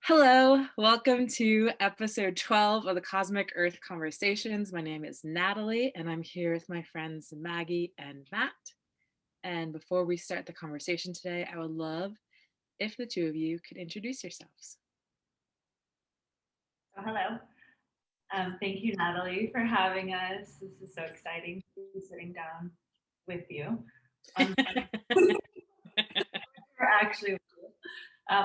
Hello, welcome to episode 12 of the Cosmic Earth Conversations. My name is Natalie, and I'm here with my friends Maggie and Matt. And before we start the conversation today, I would love if the two of you could introduce yourselves. Hello. Thank you, Natalie, for having us. This is so exciting to be sitting down with you.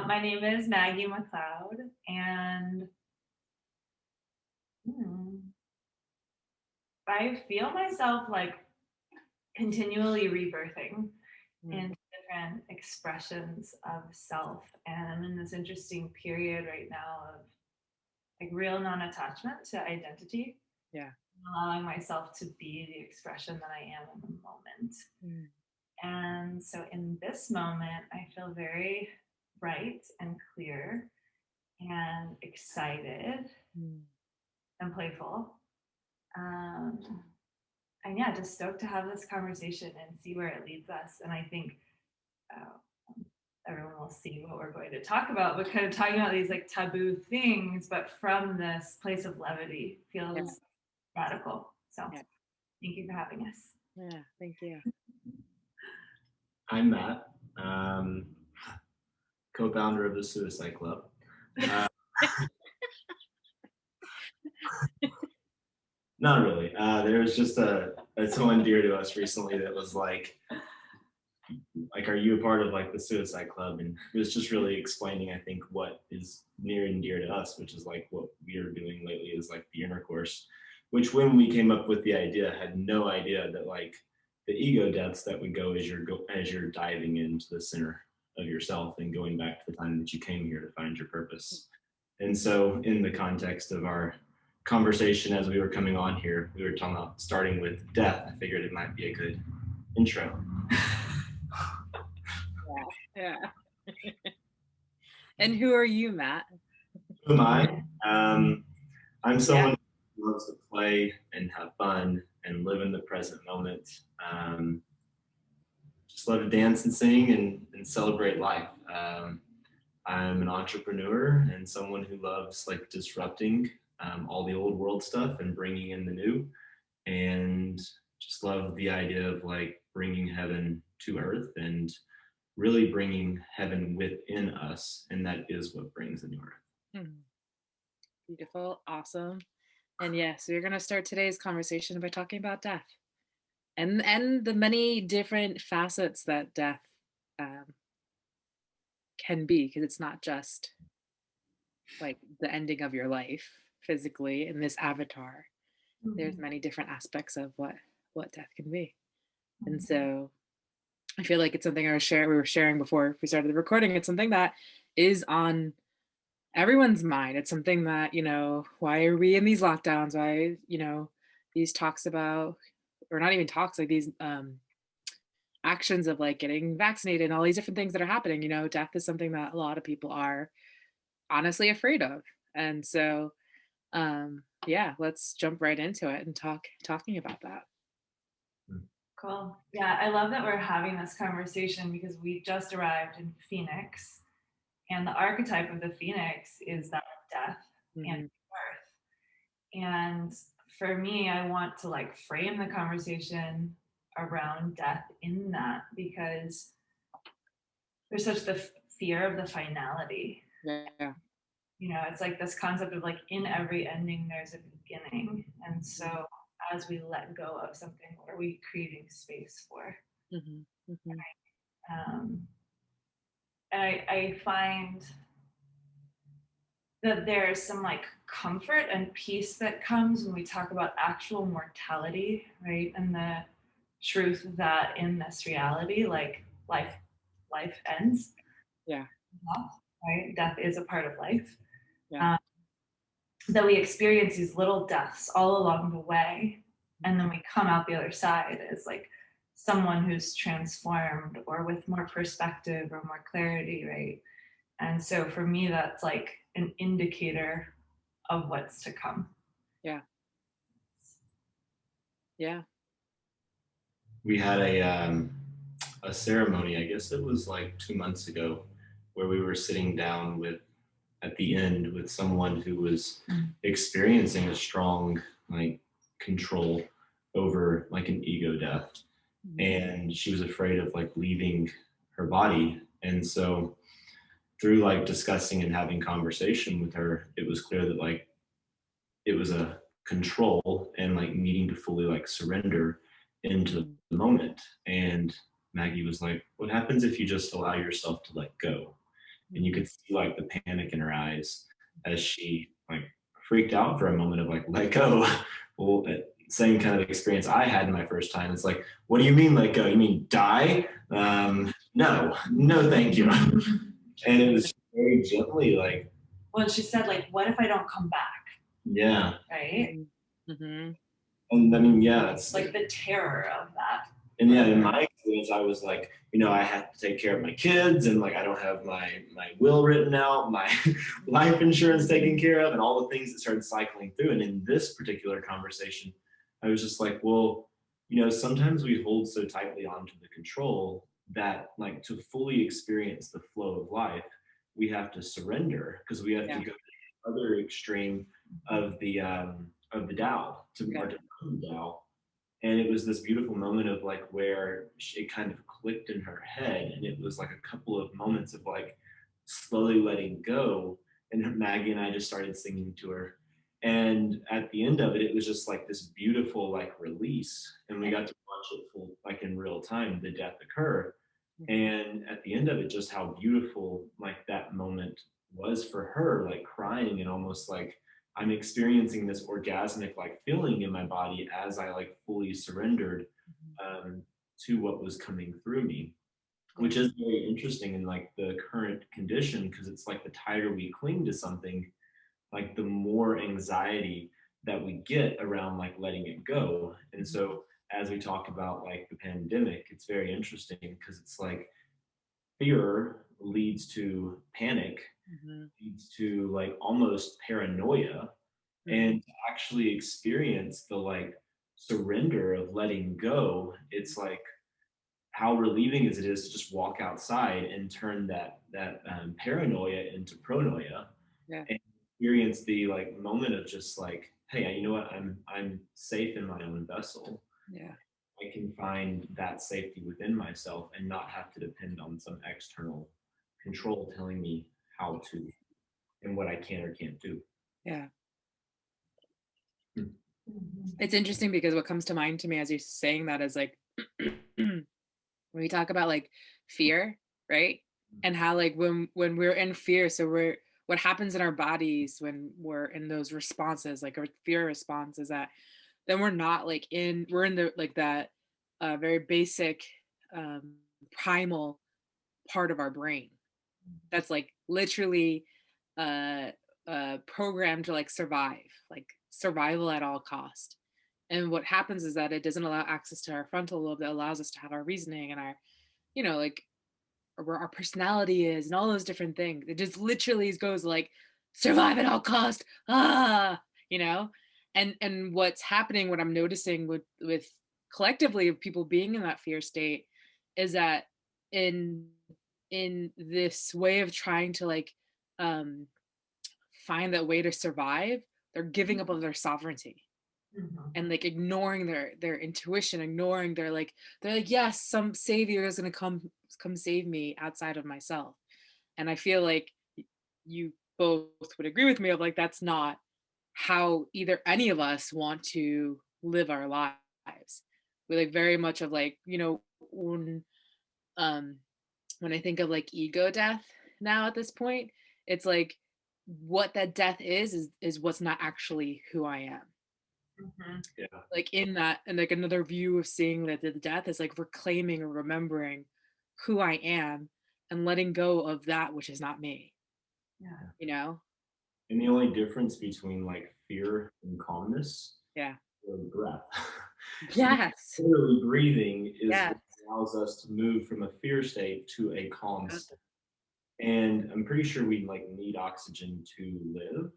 My name is Maggie McCloud, and I feel myself like continually rebirthing into different expressions of self. And I'm in this interesting period right now of like real non-attachment to identity. Yeah. Allowing myself to be the expression that I am in the moment. And so in this moment, I feel very bright and clear and excited and playful. And yeah, just stoked to have this conversation and see where it leads us. And I think everyone will see what we're going to talk about, but kind of talking about these like taboo things, but from this place of levity feels radical. So thank you for having us. Yeah, thank you. I'm Matt, co-founder of the Suicide Club. Not really. There was just someone dear to us recently that was like, are you a part of like the Suicide Club? And it was just really explaining, I think, what is near and dear to us, which is like what we are doing lately is like the Intercourse, which when we came up with the idea, had no idea that like the ego depths that would go as you're diving into the center of yourself and going back to the time that you came here to find your purpose. And so in the context of our conversation as we were coming on here, we were talking about starting with death. I figured it might be a good intro. Yeah. And who are you, Matt? Who am I? I'm someone who loves to play and have fun and live in the present moment. Just love to dance and sing and celebrate life. I'm an entrepreneur and someone who loves like disrupting all the old world stuff and bringing in the new, and just love the idea of like bringing heaven to earth and really bringing heaven within us, and that is what brings the new earth. Beautiful, awesome. And yes, we're going to start today's conversation by talking about death and the many different facets that death can be, because it's not just like the ending of your life physically in this avatar. There's many different aspects of what death can be. And so I feel like it's something we were sharing before we started the recording. It's something that is on everyone's mind. It's something that, why are we in these lockdowns? Why, these talks about, or not even talks, like these actions of like getting vaccinated and all these different things that are happening. Death is something that a lot of people are honestly afraid of. And so let's jump right into it and talking about that. Cool. Yeah, I love that we're having this conversation because we just arrived in Phoenix, and the archetype of the Phoenix is that of death and birth. And for me, I want to like frame the conversation around death in that, because there's such the fear of the finality. Yeah. It's like this concept of like in every ending there's a beginning, and so as we let go of something, what are we creating space for? And I find that there's some like comfort and peace that comes when we talk about actual mortality, right? And the truth that in this reality, like life ends. Yeah. Right? Death is a part of life. Yeah. That we experience these little deaths all along the way, and then we come out the other side as like someone who's transformed or with more perspective or more clarity, right? And so for me, that's like an indicator of what's to come. Yeah. We had a ceremony, I guess it was like 2 months ago, where we were sitting down with at the end with someone who was experiencing a strong like control over like an ego death, and she was afraid of like leaving her body. And so through like discussing and having conversation with her, it was clear that like it was a control and like needing to fully like surrender into the moment. And Maggie was like, what happens if you just allow yourself to let go? And you could see like the panic in her eyes as she like freaked out for a moment of like, let go. Well, same kind of experience I had in my first time. It's like, what do you mean let go? You mean die? No, thank you. And it was very gently like, well, she said like, what if I don't come back? Yeah. Right. Mm-hmm. And I mean, yeah, it's like the terror of that. And yeah, in my experience, I was like, I had to take care of my kids, and like I don't have my will written out, my life insurance taken care of, and all the things that started cycling through. And in this particular conversation, I was just like, well, sometimes we hold so tightly onto the control that like to fully experience the flow of life, we have to surrender, because we have to go to the other extreme of the Tao to become the Tao. And it was this beautiful moment of like where it kind of clicked in her head, and it was like a couple of moments of like slowly letting go. And Maggie and I just started singing to her, and at the end of it, it was just like this beautiful like release, and we got to watch it full like in real time, the death occur. And at the end of it, just how beautiful like that moment was for her, like crying and almost like I'm experiencing this orgasmic like feeling in my body as I like fully surrendered to what was coming through me, which is very interesting in like the current condition, because it's like the tighter we cling to something, like the more anxiety that we get around like letting it go. And so as we talk about like the pandemic, it's very interesting because it's like fear leads to panic, leads to like almost paranoia, and to actually experience the like surrender of letting go, it's like how relieving is it is to just walk outside and turn that paranoia into pronoia, and experience the like moment of just like, hey, you know what, I'm safe in my own vessel. I can find that safety within myself and not have to depend on some external control telling me how to and what I can or can't do. It's interesting because what comes to mind to me as you're saying that is like when we talk about like fear, right? And how like when we're in fear, so what happens in our bodies when we're in those responses, like our fear response, is that then we're not like we're in the like that very basic primal part of our brain that's like literally programmed to like survive, like survival at all cost. And what happens is that it doesn't allow access to our frontal lobe that allows us to have our reasoning and our, like where our personality is and all those different things. It just literally goes like survive at all cost. And what's happening, what I'm noticing with collectively of people being in that fear state is that in this way of trying to like find that way to survive, they're giving up of their sovereignty. And like ignoring their intuition, ignoring they're like yes, some savior is going to come save me outside of myself. And I feel like you both would agree with me of like that's not how either any of us want to live our lives. We like very much of like, when I think of like ego death now at this point, it's like what that death is what's not actually who I am. Like in that, and like another view of seeing that the death is like reclaiming or remembering who I am and letting go of that which is not me. And the only difference between like fear and calmness is breath. Yes. Literally breathing is what allows us to move from a fear state to a calm state. And I'm pretty sure we like need oxygen to live.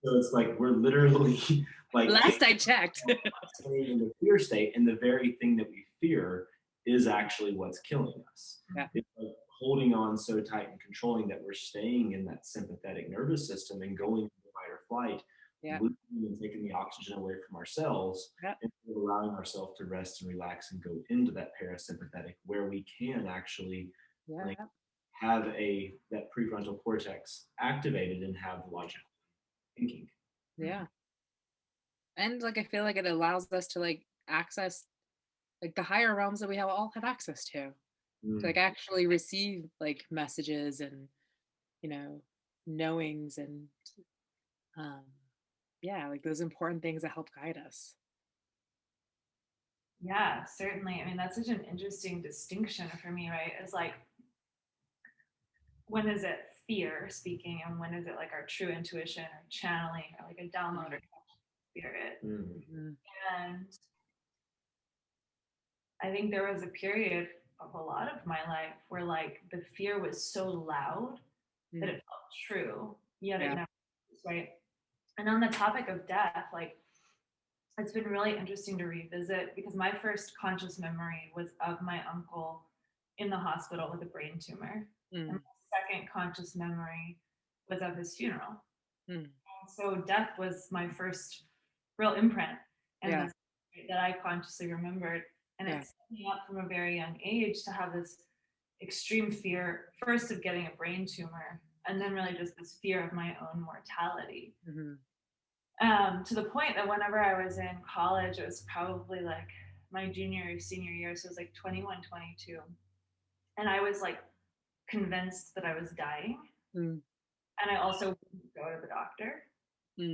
So it's like we're literally like last I checked in the fear state, and the very thing that we fear is actually what's killing us. It's like holding on so tight and controlling that we're staying in that sympathetic nervous system and going to fight or flight, Yeah. losing and taking the oxygen away from ourselves, Yep. and allowing ourselves to rest and relax and go into that parasympathetic where we can actually like, have that prefrontal cortex activated and have logical thinking. Yeah. And like I feel like it allows us to like access like the higher realms that we all have access to like actually receive like messages and you know knowings and um yeah, like those important things that help guide us. Yeah, certainly. I mean, that's such an interesting distinction for me, right? It's like, when is it fear speaking and when is it like our true intuition or channeling or like a download or spirit? Mm-hmm. And I think there was a period of a lot of my life where like the fear was so loud that it felt true, yet it never was, right? And on the topic of death, like it's been really interesting to revisit because my first conscious memory was of my uncle in the hospital with a brain tumor. And my second conscious memory was of his funeral. And so death was my first real imprint and that I consciously remembered. And it set me up from a very young age to have this extreme fear, first of getting a brain tumor, and then really just this fear of my own mortality. To the point that whenever I was in college, it was probably like my junior or senior year, so it was like 21, 22. And I was like convinced that I was dying. And I also wouldn't go to the doctor,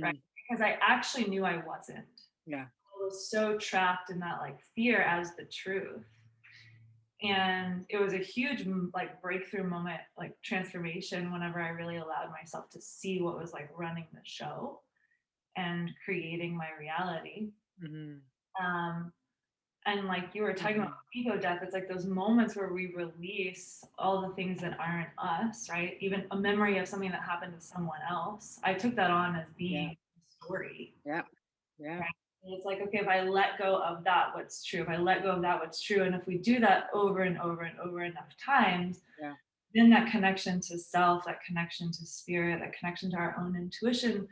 right? Because I actually knew I wasn't. Yeah. I was so trapped in that like fear as the truth. And it was a huge like breakthrough moment, like transformation, whenever I really allowed myself to see what was like running the show and creating my reality. And like you were talking about ego death, it's like those moments where we release all the things that aren't us, right? Even a memory of something that happened to someone else. I took that on as being a story. Yeah. Right? And it's like, okay, if I let go of that, what's true? If I let go of that, what's true? And if we do that over and over and over enough times, then that connection to self, that connection to spirit, that connection to our own intuition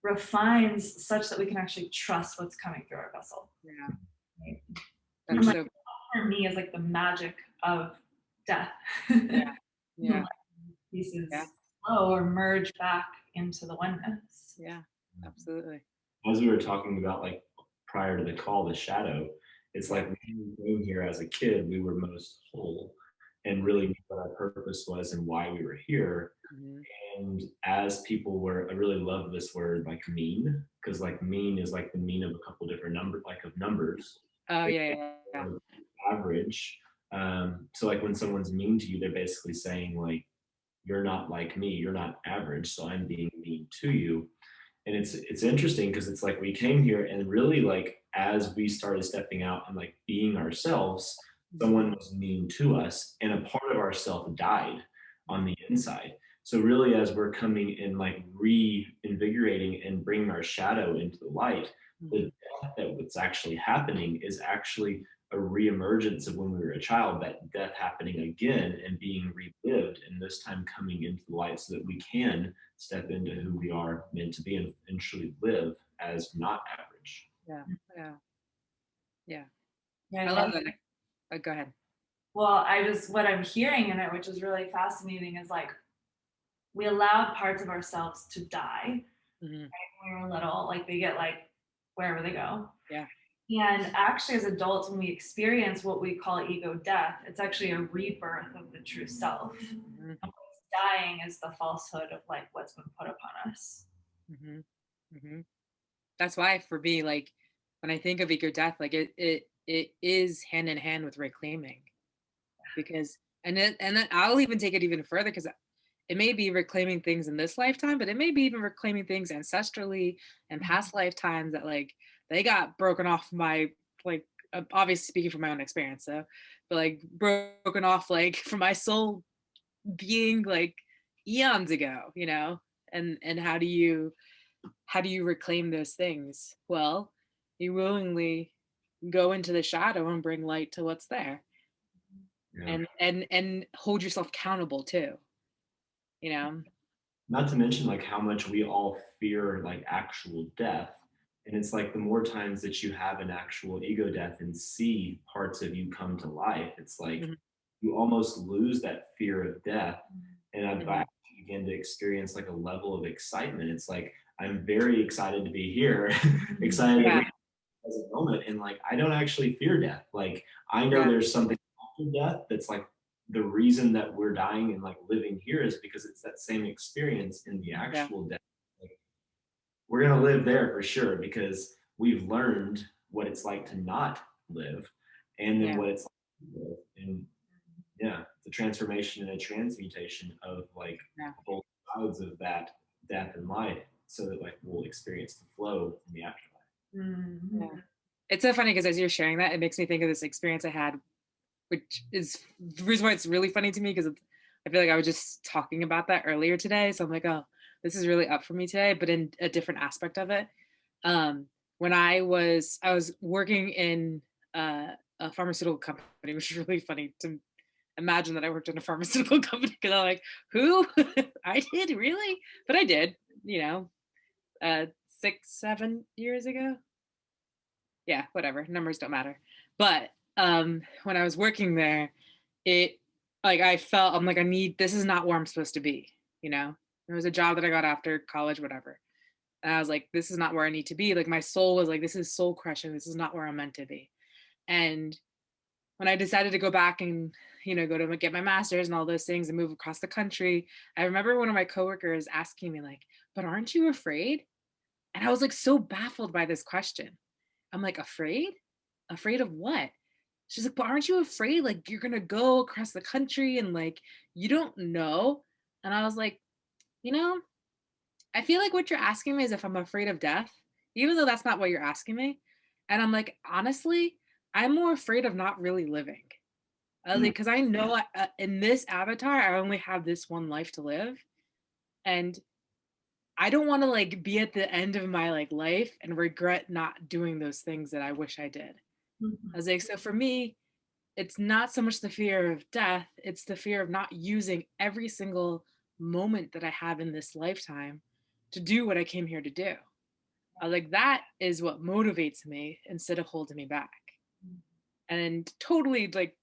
refines such that we can actually trust what's coming through our vessel. Yeah. Right? That's like, so for me is like the magic of death. Yeah. Pieces flow or merge back into the oneness. Yeah, absolutely. As we were talking about like prior to the call, the shadow, it's like when we came here as a kid, we were most whole and really knew what our purpose was and why we were here. And as people were, I really love this word like mean, because like mean is like the mean of a couple different numbers. Oh yeah. Average. So like when someone's mean to you, they're basically saying like, you're not like me, you're not average, so I'm being mean to you. And it's interesting because it's like we came here and really like as we started stepping out and like being ourselves, someone was mean to us and a part of ourself died on the inside. So really as we're coming in like reinvigorating and bringing our shadow into the light, the death that what's actually happening is actually a reemergence of when we were a child, that death happening again and being relived, and this time coming into the light so that we can step into who we are meant to be and truly live as not average. Yeah. I love that. Go ahead. Well, what I'm hearing in it, which is really fascinating, is like we allowed parts of ourselves to die right, when we were little, like they get like wherever they go. Yeah. And actually, as adults, when we experience what we call ego death, it's actually a rebirth of the true self. And what's dying is the falsehood of like what's been put upon us. That's why for me, like when I think of ego death, like it is hand in hand with reclaiming, because and then I'll even take it even further because it may be reclaiming things in this lifetime, but it may be even reclaiming things ancestrally and past lifetimes that like they got broken off my like obviously speaking from my own experience, so but like broken off like from my soul being like eons ago, and how do you reclaim those things? Well, you willingly go into the shadow and bring light to what's there. Yeah. and hold yourself accountable too, you know? Not to mention like how much we all fear like actual death. And it's like the more times that you have an actual ego death and see parts of you come to life, it's like Mhm, you almost lose that fear of death. And I mhm. actually begin to experience like a level of excitement. It's like I'm very excited to be here, excited to Yeah, be present moment, and like I don't actually fear death. Like I know yeah, there's something after death that's like the reason that we're dying and like living here is because it's that same experience in the yeah, actual death. Like, we're gonna live there for sure because we've learned what it's like to not live, and then yeah, what it's like to live. And yeah, the transformation and a transmutation of like yeah, both sides of that death and life, so that like we'll experience the flow in the afterlife. yeah. Mhm. It's so funny because as you're sharing that, it makes me think of this experience I had, which is the reason why it's really funny to me because I feel like I was just talking about that earlier today. So I'm like, oh, this is really up for me today, but in a different aspect of it. Um, when I was working in a pharmaceutical company, which is really funny to imagine that I worked in a pharmaceutical company because I'm like, who? I did really, but I did, you know, 6, 7 years ago. Yeah, whatever. Numbers don't matter. But when I was working there, it like I felt I'm like I need this is not where I'm supposed to be, you know. It was a job that I got after college, whatever. And I was like, this is not where I need to be. Like my soul was like, this is soul crushing. This is not where I'm meant to be. And when I decided to go back and, go to get my master's and all those things and move across the country, I remember one of my coworkers asking me, like, but aren't you afraid? And I was like so baffled by this question. I'm like, afraid? Afraid of what? She's like, but aren't you afraid? Like, you're going to go across the country and like, you don't know. And I was like, you know, I feel like what you're asking me is if I'm afraid of death, even though that's not what you're asking me. And I'm like, honestly, I'm more afraid of not really living. I was Mm. like, because I know in this avatar, I only have this one life to live. And I don't want to like be at the end of my like life and regret not doing those things that I wish I did. I Mhm. was like, so for me, it's not so much the fear of death, it's the fear of not using every single moment that I have in this lifetime to do what I came here to do. I was like, that is what motivates me instead of holding me back. And totally like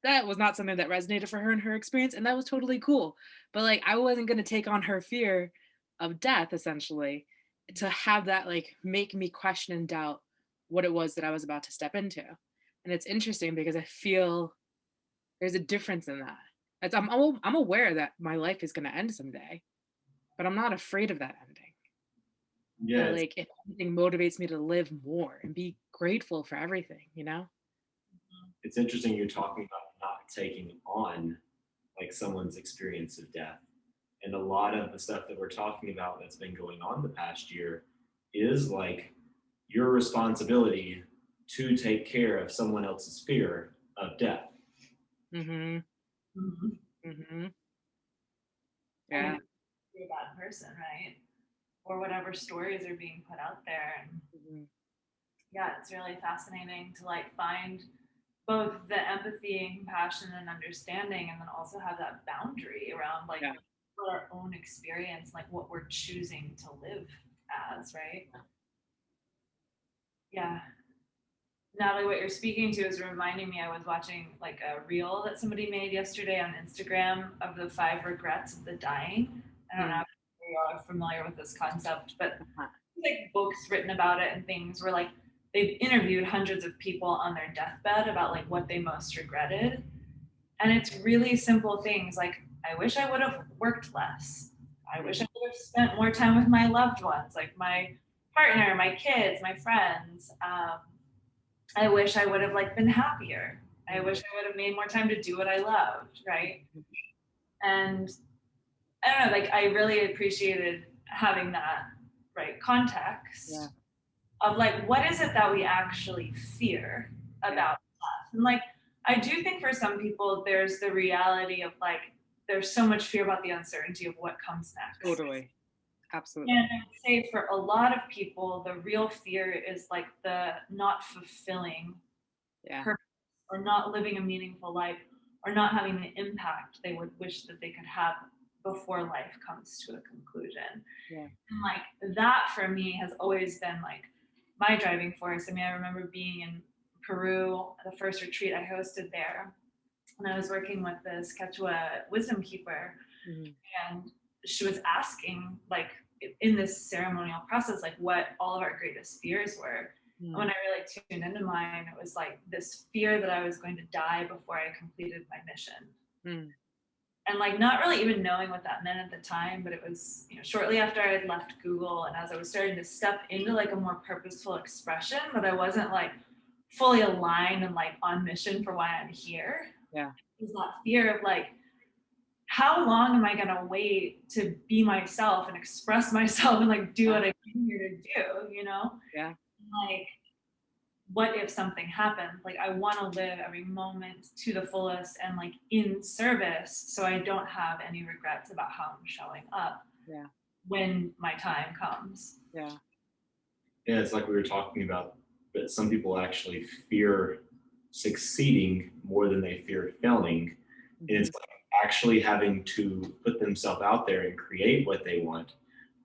that was not something that resonated for her in her experience. And that was totally cool. But like, I wasn't going to take on her fear of death essentially to have that like make me question and doubt what it was that I was about to step into. And it's interesting because I feel there's a difference in that. I'm aware that my life is going to end someday, but I'm not afraid of that ending. Yeah, I like if anything motivates me to live more and be grateful for everything, you know? it's interesting you're talking about not taking on like someone's experience of death. And a lot of the stuff that we're talking about that's been going on the past year is like your responsibility to take care of someone else's fear of death. Mm-hmm. Mhm. Mm-hmm. And Yeah. you're that person, right? Or whatever stories are being put out there. And Mhm. yeah, it's really fascinating to like find both the empathy and compassion and understanding, and then also have that boundary around like Yeah. our own experience, like what we're choosing to live as, right? Yeah. Natalie, what you're speaking to is reminding me. I was watching like a reel that somebody made yesterday on Instagram of the 5 regrets of the dying. I don't know Mm. if you are familiar with this concept, but Uh-huh. like books written about it and things where like they've interviewed hundreds of people on their deathbed about like what they most regretted. And it's really simple things like, I wish I would have worked less. I wish I Mhm. would have spent more time with my loved ones, like my partner, my kids, my friends. I wish I would have like been happier. I Mhm. wish I would have made more time to do what I loved, right? And I don't know, like I really appreciated having that right Yeah. context of like what is it that we actually fear Yeah. about death. And like I do think for some people there's the reality of like there's so much fear about the uncertainty of what comes next. Totally. And Absolutely. I would say for a lot of people the real fear is like the not fulfilling Yeah. purpose or not living a meaningful life or not having the impact they would wish that they could have before life comes to a conclusion. Yeah. And like that for me has always been like my driving force. I mean, I remember being in Peru, the first retreat I hosted there, and I was working with this Quechua wisdom keeper, and she was asking, like, in this ceremonial process, like what all of our greatest fears were. And when I really tuned into mine, it was like this fear that I was going to die before I completed my mission. And like not really even knowing what that meant at the time, but it was, you know, shortly after I had left Google and as I was starting to step into like a more purposeful expression, but I wasn't like fully aligned and like on mission for why I'm here. Yeah. It was that fear of like, how long am I gonna wait to be myself and express myself and like do what I came here to do, you know? Yeah. Like, what if something happened? Like, I want to live every moment to the fullest and like in service, so I don't have any regrets about how I'm showing up. Yeah. When my time comes. Yeah. Yeah, it's like we were talking about, that some people actually fear succeeding more than they fear failing. And it's like actually having to put themselves out there and create what they want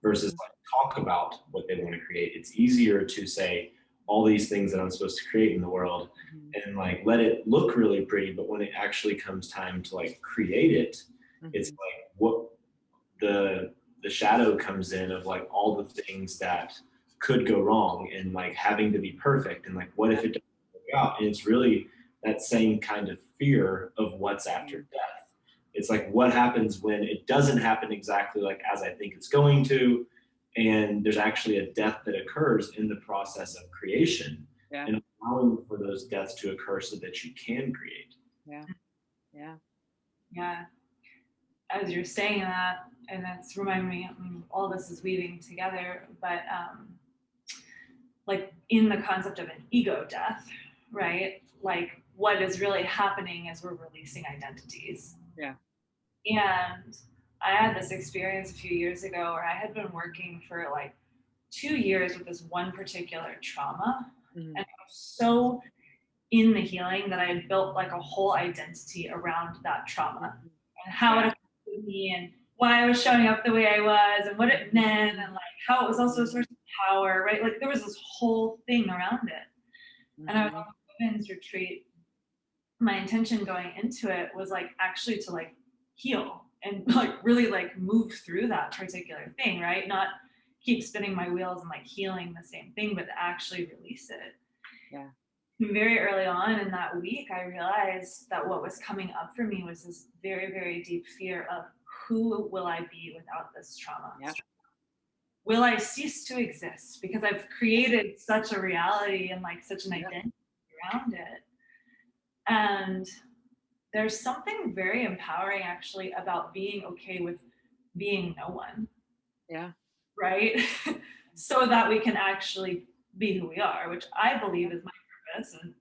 versus like talk about what they want to create. It's easier to say all these things that I'm supposed to create in the world and like let it look really pretty, but when it actually comes time to like create it, it's like what the shadow comes in of like all the things that could go wrong and like having to be perfect and like what if it doesn't work out. And it's really that same kind of fear of what's after death. It's like what happens when it doesn't happen exactly like as I think it's going to, and there's actually a death that occurs in the process of creation. And allowing for those deaths to occur so that you can create. Yeah. As you're saying that, and that's reminding me, I mean, all this is weaving together, but like in the concept of an ego death, right? Like what is really happening is we're releasing identities. Yeah. And I had this experience a few years ago where I had been working for like 2 years with this one particular trauma. And I was so in the healing that I had built like a whole identity around that trauma and how it affected me and why I was showing up the way I was and what it meant and like how it was also a source of power, right? Like there was this whole thing around it. And I was on a women's retreat. My intention going into it was like actually to like heal and like really like move through that particular thing, right? Not keep spinning my wheels and like healing the same thing, but actually release it. Yeah. Very early on in that week, I realized that what was coming up for me was this very, very deep fear of who will I be without this trauma? Yeah. Will I cease to exist? Because I've created such a reality and like such an identity around it. And there's something very empowering actually about being okay with being no one. Yeah. Right? So that we can actually be who we are, which I believe is my purpose and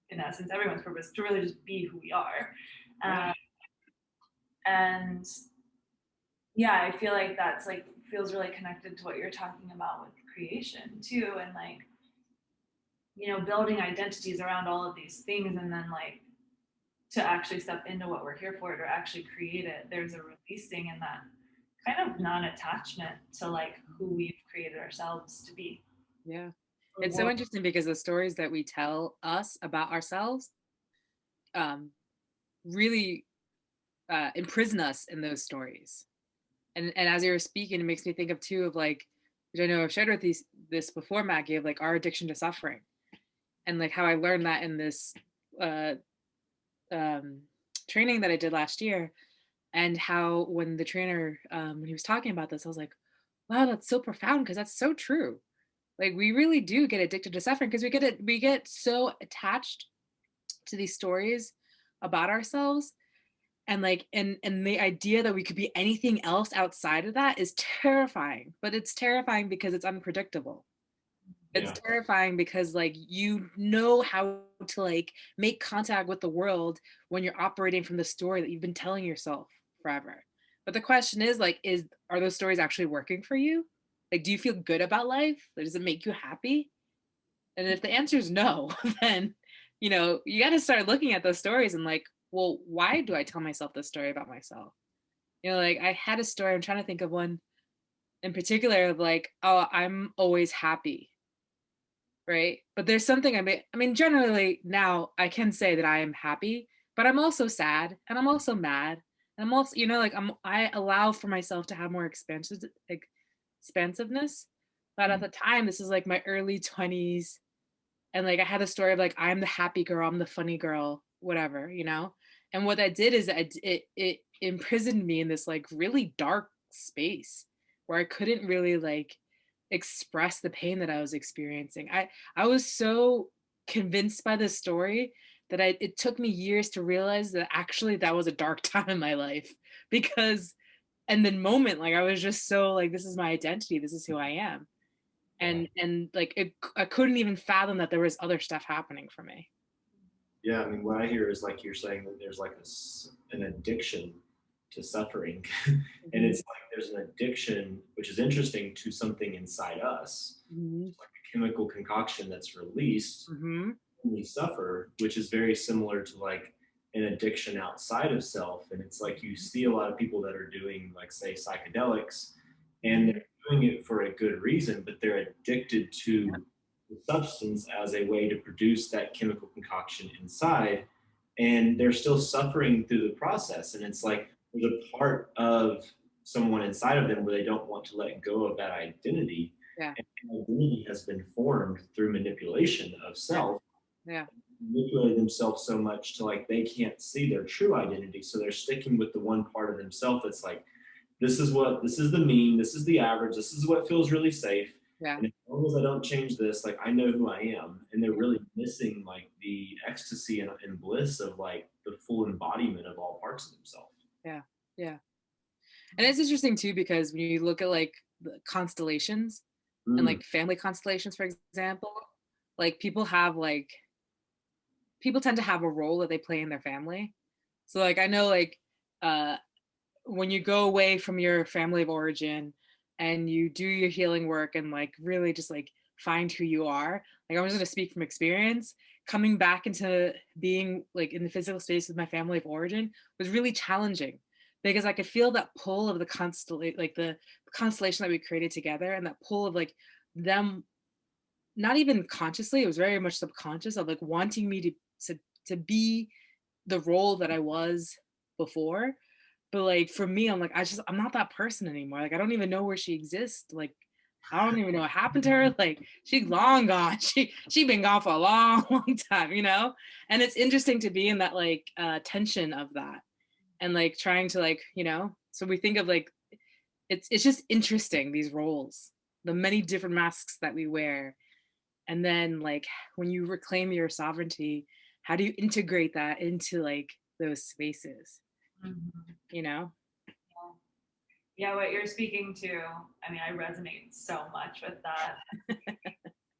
in essence everyone's purpose, to really just be who we are. And yeah, I feel like that's like feels really connected to what you're talking about with creation too, and like, you know, building identities around all of these things and then like to actually step into what we're here for, to actually create it, there's a releasing in that kind of non-attachment to like who we've created ourselves to be. Yeah. It's so interesting because the stories that we tell us about ourselves really imprison us in those stories. And as you were speaking, it makes me think of too of like, which I know I've shared with this before, Maggie, of like our addiction to suffering. And like how I learned that in this training that I did last year. And how when the trainer, when he was talking about this, I was like, wow, that's so profound because that's so true. Like we really do get addicted to suffering because we get so attached to these stories about ourselves, and like and the idea that we could be anything else outside of that is terrifying. But it's terrifying because it's unpredictable. It's terrifying because like you know how to like make contact with the world when you're operating from the story that you've been telling yourself forever. But the question is like, are those stories actually working for you? Like, do you feel good about life? Does it make you happy? And if the answer is no, then, you know, you got to start looking at those stories and like, well, why do I tell myself this story about myself? You know, like I had a story, I'm trying to think of one in particular of like, oh, I'm always happy, right? But there's something I mean, generally now I can say that I am happy, but I'm also sad and I'm also mad. And I'm also, like I allow for myself to have more expansiveness. But at the time, this is like my early 20s. And like I had a story of like, I'm the happy girl, I'm the funny girl, whatever. And what that did is it imprisoned me in this like really dark space where I couldn't really like express the pain that I was experiencing. I was so convinced by this story that it took me years to realize that actually that was a dark time in my life because and the moment like I was just so like this is my identity, this is who I am. Yeah. And like I couldn't even fathom that there was other stuff happening for me. Yeah, I mean, what I hear is like you're saying that there's like an addiction to suffering, and it's like there's an addiction, which is interesting, to something inside us, Mm-hmm. like a chemical concoction that's released Mm-hmm. when we suffer, which is very similar to like an addiction outside of self. And it's like you see a lot of people that are doing like say psychedelics, and they're doing it for a good reason, but they're addicted to the substance as a way to produce that chemical concoction inside, and they're still suffering through the process. And it's like there's a part of someone inside of them where they don't want to let go of that identity. Yeah. And identity has been formed through manipulation of self, Yeah. manipulated themselves so much to like they can't see their true identity, so they're sticking with the one part of themselves that's like, this is the mean, this is the average, this is what feels really safe. Yeah. And as long as I don't change this, like I know who I am. And they're really missing like the ecstasy and bliss of like the full embodiment of all parts of themselves. Yeah. Yeah. And it's interesting too because when you look at like the constellations and Mm, like family constellations, for example, like people tend to have a role that they play in their family. So like I know like uh when you go away from your family of origin and you do your healing work and like really just like find who you are, like I'm just going to speak from experience, coming back into being like in the physical space with my family of origin was really challenging because I could feel that pull of the the constellation that we created together, and that pull of like them, not even consciously, it was very much subconscious, of like wanting me to be the role that I was before. But like for me, I'm not that person anymore. Like I don't even know where she exists. Like I don't even know what happened to her. Like she's long gone. She been gone for a long, long time. And it's interesting to be in that like tension of that, and like trying to like. So we think of like it's just interesting, these roles, the many different masks that we wear, and then like when you reclaim your sovereignty, how do you integrate that into like those spaces? Mhm. You know? Yeah, what you're speaking to, I mean, I resonate so much with that. A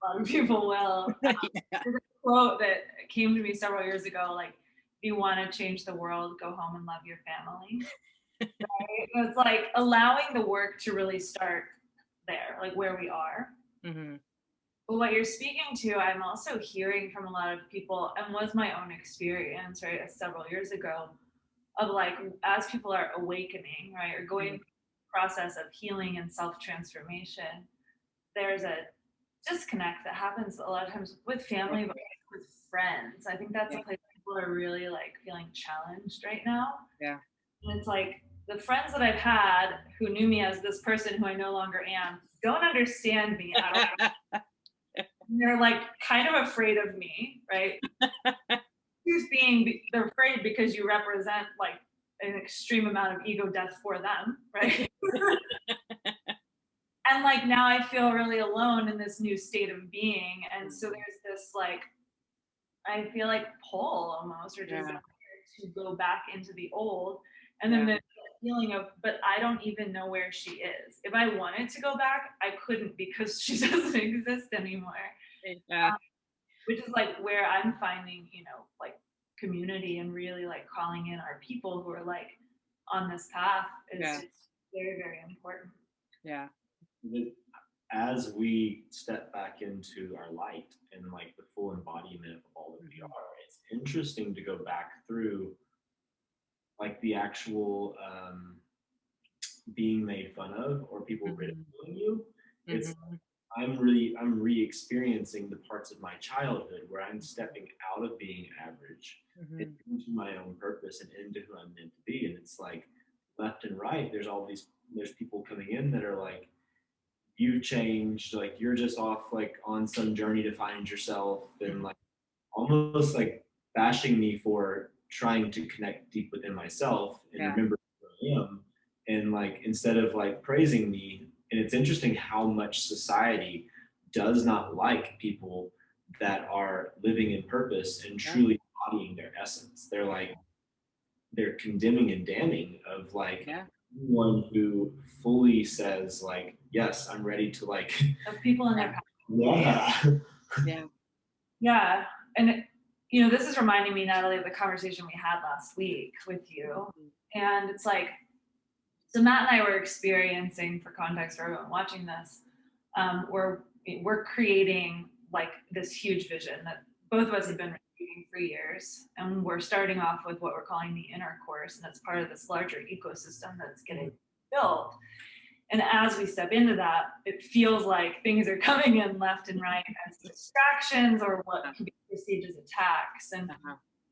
lot of people will. Yeah. There's a quote that came to me several years ago, like, if you want to change the world, go home and love your family. Right? It's like allowing the work to really start there, like where we are. Mm-hmm. But what you're speaking to, I'm also hearing from a lot of people, and was my own experience, right, several years ago, of like as people are awakening, right, or going through the process of healing and self-transformation, there's a disconnect that happens a lot of times with family, but also with friends. I think that's a place people are really like feeling challenged right now. Yeah. And it's like the friends that I've had who knew me as this person who I no longer am don't understand me at all. They're like kind of afraid of me, right? They're afraid because you represent like an extreme amount of ego death for them, right? And like now I feel really alone in this new state of being. And so there's this like, I feel like pull almost, or desire to go back into the old. And then the feeling of, but I don't even know where she is. If I wanted to go back, I couldn't because she doesn't exist anymore. Yeah. Which is like where I'm finding, like community and really like calling in our people who are like on this path is just very, very important. Yeah. As we step back into our light and like the full embodiment of all that we are, it's interesting to go back through like the actual being made fun of or people ridiculing you. It's I'm re-experiencing the parts of my childhood where I'm stepping out of being average and into my own purpose and into who I'm meant to be. And it's like left and right, there's people coming in that are like, you've changed, like you're just off like on some journey to find yourself, and like almost like bashing me for trying to connect deep within myself and remember who I am. And like instead of like praising me, and it's interesting how much society does not like people that are living in purpose and truly embodying their essence. They're like, they're condemning and damning of like anyone who fully says like, yes, I'm ready to like of people in their yeah and you know, this is reminding me, Natalie, of the conversation we had last week with you. And it's like, so Matt and I were experiencing, for context for everyone watching this, we're creating like this huge vision that both of us have been reading for years, and we're starting off with what we're calling the Intercourse, and it's part of this larger ecosystem that's getting built. And as we step into that, it feels like things are coming in left and right as distractions or what could be perceived as attacks. And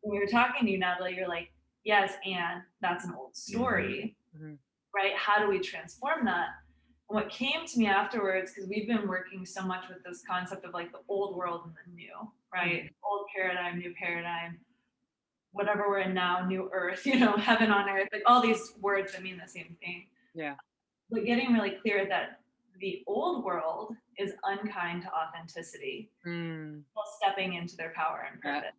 when we were talking to you, Natalie, you're like, yes, and that's an old story, right? How do we transform that? And what came to me afterwards, because we've been working so much with this concept of like the old world and the new, right? Old paradigm, new paradigm, whatever we're in now, new earth, you know, heaven on earth, like all these words that mean the same thing. But getting really clear that the old world is unkind to authenticity while stepping into their power and purpose.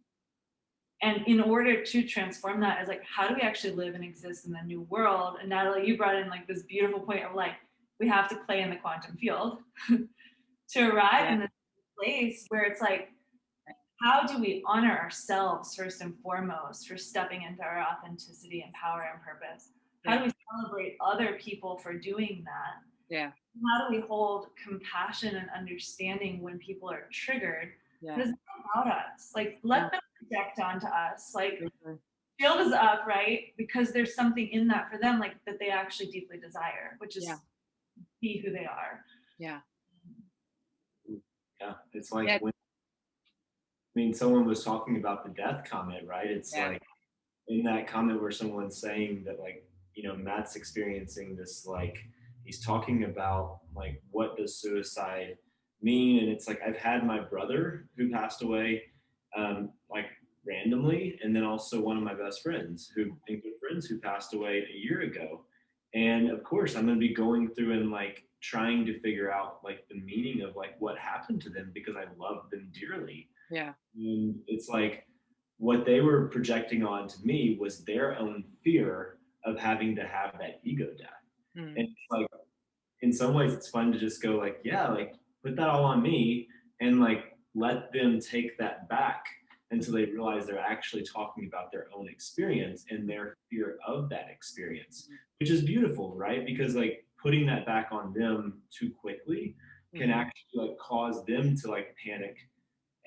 And in order to transform that, is like, how do we actually live and exist in the new world? And Natalie, you brought in like this beautiful point of like, we have to play in the quantum field to arrive in this place where it's like, how do we honor ourselves first and foremost for stepping into our authenticity and power and purpose? How do we celebrate other people for doing that? How do we hold compassion and understanding when people are triggered? Because it's not about us. Like, let them project onto us. Like, shield is up, right? Because there's something in that for them, like that they actually deeply desire, which is be who they are. It's like when, I mean, someone was talking about the death comment, right? It's like in that comment where someone's saying that like, you know, Matt's experiencing this, like he's talking about like what does suicide mean, and it's like I've had my brother who passed away like randomly, and then also one of my best friends who and good friends who passed away a year ago. And of course I'm going to be going through and like trying to figure out like the meaning of like what happened to them, because I love them dearly. And it's like what they were projecting onto me was their own fear of having to have that ego death. And it's like in some ways it's fun to just go like, yeah, like put that all on me, and like let them take that back until they realize they're actually talking about their own experience and their fear of that experience, which is beautiful, right? Because like putting that back on them too quickly can actually like cause them to like panic.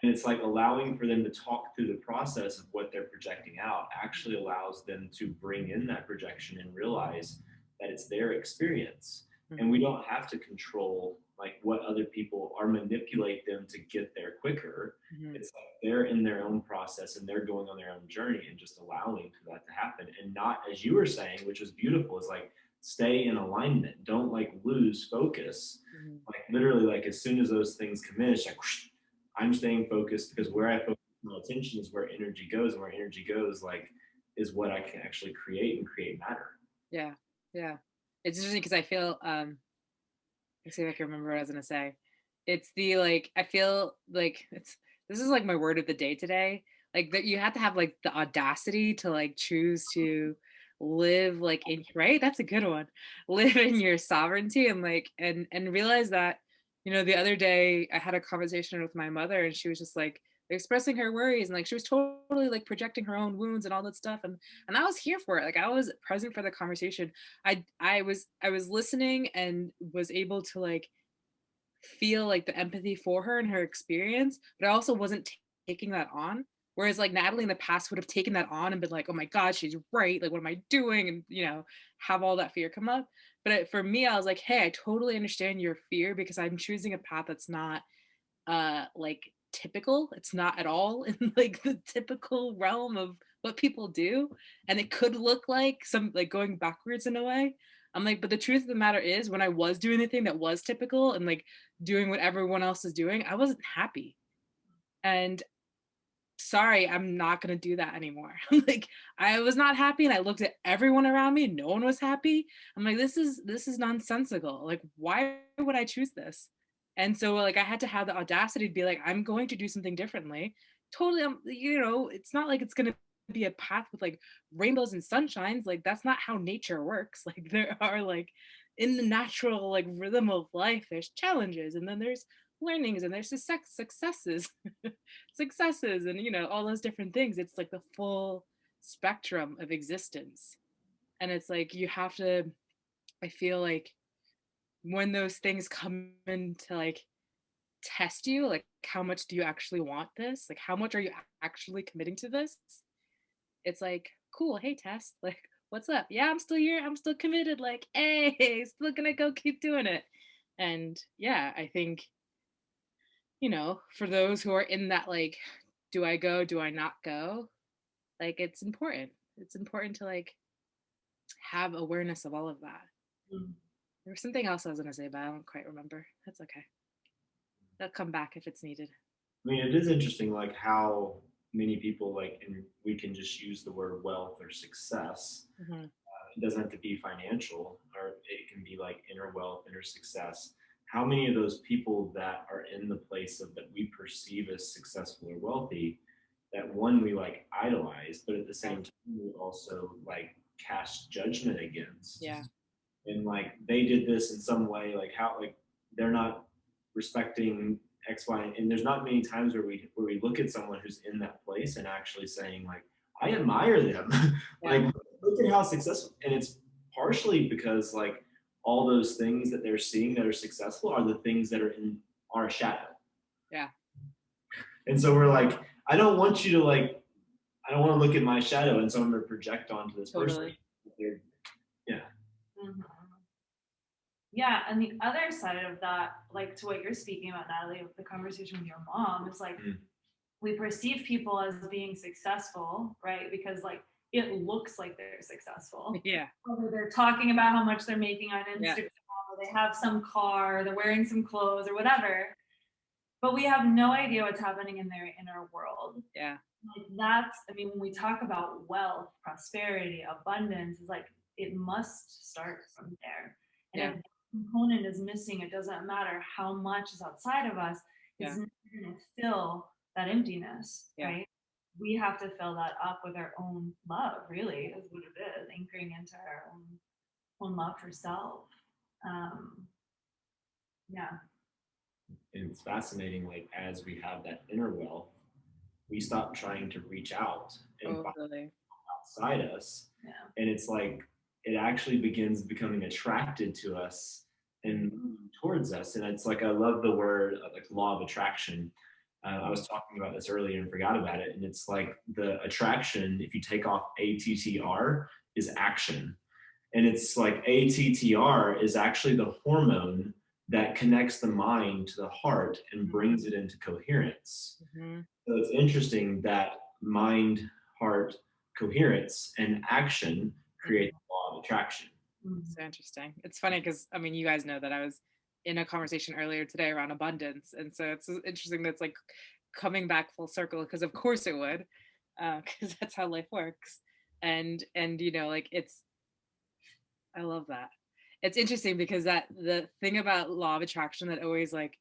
And it's like allowing for them to talk through the process of what they're projecting out actually allows them to bring in that projection and realize that it's their experience. And we don't have to control like what other people or manipulate them to get there quicker. It's like they're in their own process and they're going on their own journey, and just allowing for that to happen. And not, as you were saying, which was beautiful, is like stay in alignment. Don't like lose focus. Like literally, like as soon as those things come in, it's like whoosh, I'm staying focused, because where I focus my attention is where energy goes, and where energy goes like is what I can actually create and create matter. It's interesting because I feel let's see if I can remember what I was gonna say. It's the like, I feel like this is like my word of the day today. Like that you have to have like the audacity to like choose to live like in, right? That's a good one. Live in your sovereignty, and like and realize that, you know, the other day I had a conversation with my mother, and she was just like expressing her worries, and like she was totally like projecting her own wounds and all that stuff, and I was here for it. Like I was present for the conversation. I was listening and was able to like feel like the empathy for her and her experience, but I also wasn't taking that on. Whereas like Natalie in the past would have taken that on and been like, oh my God, she's right. Like, what am I doing? And, you know, have all that fear come up. But for me, I was like, hey, I totally understand your fear because I'm choosing a path that's not like typical. It's not at all in like the typical realm of what people do. And it could look like some like going backwards in a way. I'm like, but the truth of the matter is when I was doing the thing that was typical and like doing what everyone else is doing, I wasn't happy. And sorry, I'm not going to do that anymore. Like, I was not happy and I looked at everyone around me, no one was happy. I'm like, this is nonsensical. Like, why would I choose this? And so like I had to have the audacity to be like, I'm going to do something differently. Totally, you know, it's not like it's going to be a path with like rainbows and sunshines. Like, that's not how nature works. Like, there are like in the natural like rhythm of life, there's challenges and then there's learnings and there's successes. Successes and, you know, all those different things. It's like the full spectrum of existence. And it's like you have to, I feel like when those things come in to like test you, like how much do you actually want this, like how much are you actually committing to this, it's like, cool, hey Tess, like what's up, yeah, I'm still here, I'm still committed, like hey, still gonna go keep doing it. And yeah, I think, you know, for those who are in that like, do I go, do I not go, like it's important to like have awareness of all of that. Mm. There was something else I was going to say, but I don't quite remember. That's okay, they'll come back if it's needed. I mean, it is interesting, like how many people like, and we can just use the word wealth or success. Mm-hmm. It doesn't have to be financial, or it can be like inner wealth, inner success. How many of those people that are in the place of that we perceive as successful or wealthy, that one we like idolize, but at the same time we also like cast judgment against. Yeah. And like they did this in some way, like how like they're not respecting X, Y, and there's not many times where we look at someone who's in that place and actually saying like, I admire them. Yeah. Like look at how successful, and it's partially because like all those things that they're seeing that are successful are the things that are in our shadow. Yeah. And so we're like, I don't want you to like, I don't want to look at my shadow, and so I'm going to project onto this Totally. person. Yeah. Mm-hmm. Yeah, and the other side of that, like to what you're speaking about, Natalie, with the conversation with your mom, is like we perceive people as being successful, right? Because like it looks like they're successful. Yeah. Whether they're talking about how much they're making on Instagram, Yeah. or they have some car, they're wearing some clothes or whatever. But we have no idea what's happening in their inner world. Yeah. Like that's, I mean, when we talk about wealth, prosperity, abundance, it's like it must start from there. And if that component is missing, it doesn't matter how much is outside of us, it's never going to fill that emptiness, right? We have to fill that up with our own love, really, is what it is, anchoring into our own love for self. Yeah. And it's fascinating, like as we have that inner wealth, we stop trying to reach out and find outside us. Yeah. And it's like it actually begins becoming attracted to us and towards us. And it's like I love the word like law of attraction. I was talking about this earlier and forgot about it. And it's like the attraction, if you take off ATTR, is action. And it's like ATTR is actually the hormone that connects the mind to the heart and brings it into coherence. Mm-hmm. So it's interesting that mind, heart, coherence, and action create the law of attraction. So interesting. It's funny because I mean, you guys know that I was in a conversation earlier today around abundance, and so it's interesting that's like coming back full circle because of course it would, because that's how life works, and you know, like it's, I love that. It's interesting because that the thing about law of attraction that always like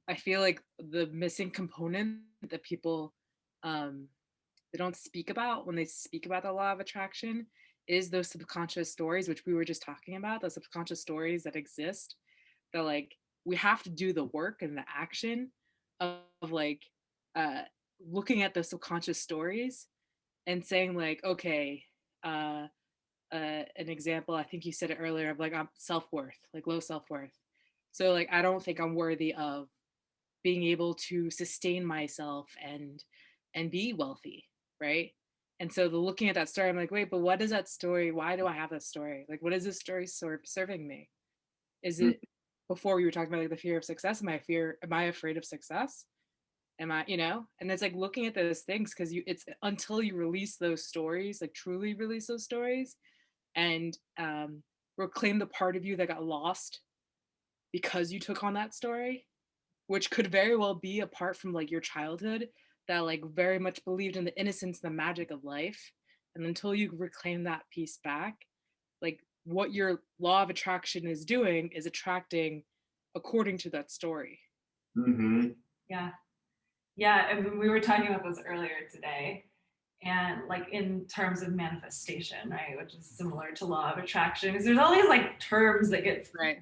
I feel like the missing component that people they don't speak about when they speak about the law of attraction is those subconscious stories, which we were just talking about, the subconscious stories that exist, that like we have to do the work and the action of like looking at the subconscious stories and saying like, okay, an example, I think you said it earlier, of like I'm self-worth, like low self-worth. So like I don't think I'm worthy of being able to sustain myself and be wealthy, right? And so the looking at that story, I'm like, wait, but what is that story? Why do I have this story? Like, what is this story serving me? Is Mm. it, before we were talking about like the fear of success? Am I afraid of success? Am I, and it's like looking at those things, because it's until you release those stories, like truly release those stories, and reclaim the part of you that got lost because you took on that story, which could very well be apart from like your childhood, that like very much believed in the innocence, the magic of life. And until you reclaim that piece back, like what your law of attraction is doing is attracting according to that story. Mm-hmm. Yeah. Yeah. I mean, we were talking about this earlier today. And like in terms of manifestation, right, which is similar to law of attraction, because there's all these like terms that get Right.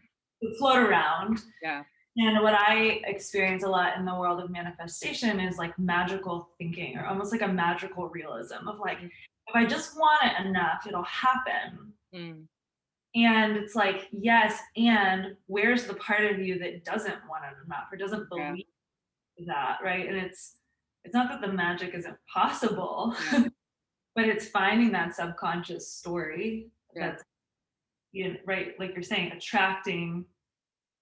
float around. Yeah. And what I experience a lot in the world of manifestation is like magical thinking, or almost like a magical realism of like, if I just want it enough, it'll happen. Mm. And it's like, yes, and where's the part of you that doesn't want it enough or doesn't believe that, right? And it's not that the magic isn't possible, but it's finding that subconscious story that's, right, like you're saying, attracting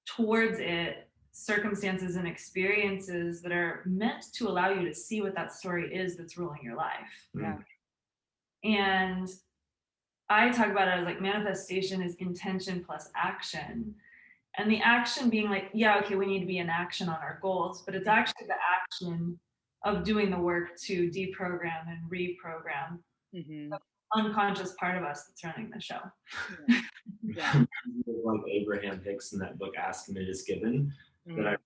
towards it circumstances and experiences that are meant to allow you to see what that story is that's ruling your life. Yeah. And I talk about it as like manifestation is intention plus action. And the action being like, yeah, okay, we need to be in action on our goals, but it's actually the action of doing the work to deprogram and reprogram the unconscious part of us that's running the show. Yeah. Like Abraham Hicks in that book, Ask and It Is Given, that I read like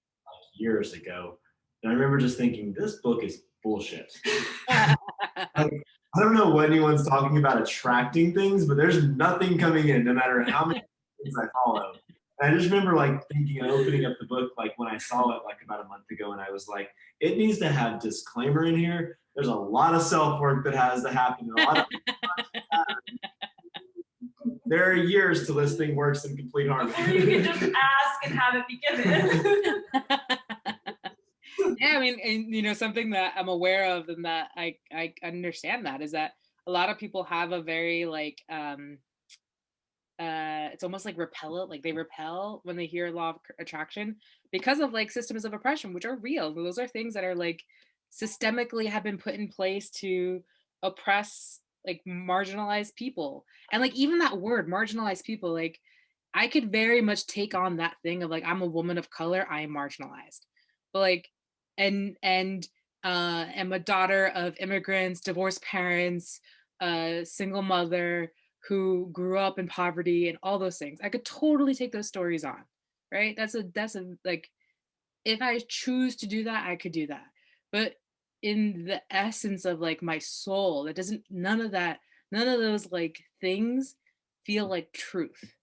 years ago. And I remember just thinking, this book is bullshit. Like, I don't know what anyone's talking about attracting things, but there's nothing coming in, no matter how many things I follow. And I just remember like thinking and opening up the book like when I saw it like about a month ago, and I was like, it needs to have disclaimer in here. There's a lot of self-work that has to happen. A lot of there are years till this thing works in complete harmony. Before you can just ask and have it be given. Yeah, I mean, and something that I'm aware of and that I understand that is that a lot of people have a very like it's almost like repellent, like they repel when they hear law of attraction because of like systems of oppression, which are real. Those are things that are like systemically have been put in place to oppress like marginalized people. And like even that word marginalized people, like I could very much take on that thing of like, I'm a woman of color, I am marginalized, but like and am a daughter of immigrants, divorced parents, single mother who grew up in poverty and all those things. I could totally take those stories on, right? That's a like, if I choose to do that, I could do that. But in the essence of like my soul, that doesn't, none of those like things feel like truth.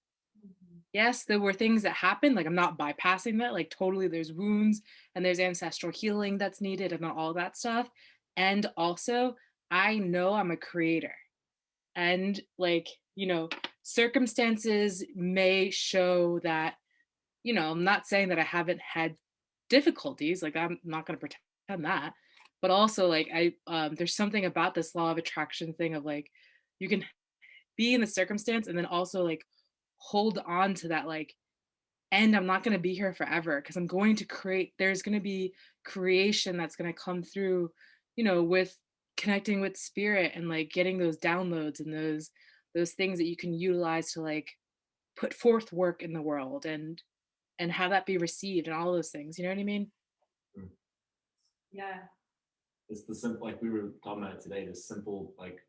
Yes, there were things that happened, like I'm not bypassing that, like totally there's wounds and there's ancestral healing that's needed and all that stuff. And also, I know I'm a creator. And like, circumstances may show that, I'm not saying that I haven't had difficulties, like I'm not going to pretend that, but also like there's something about this law of attraction thing of like, you can be in the circumstance and then also like hold on to that, like, and I'm not going to be here forever because I'm going to create, there's going to be creation that's going to come through, with connecting with spirit and like getting those downloads and those things that you can utilize to like put forth work in the world and have that be received and all those things, you know what I mean? Yeah. It's the simple, like we were talking about today, the simple like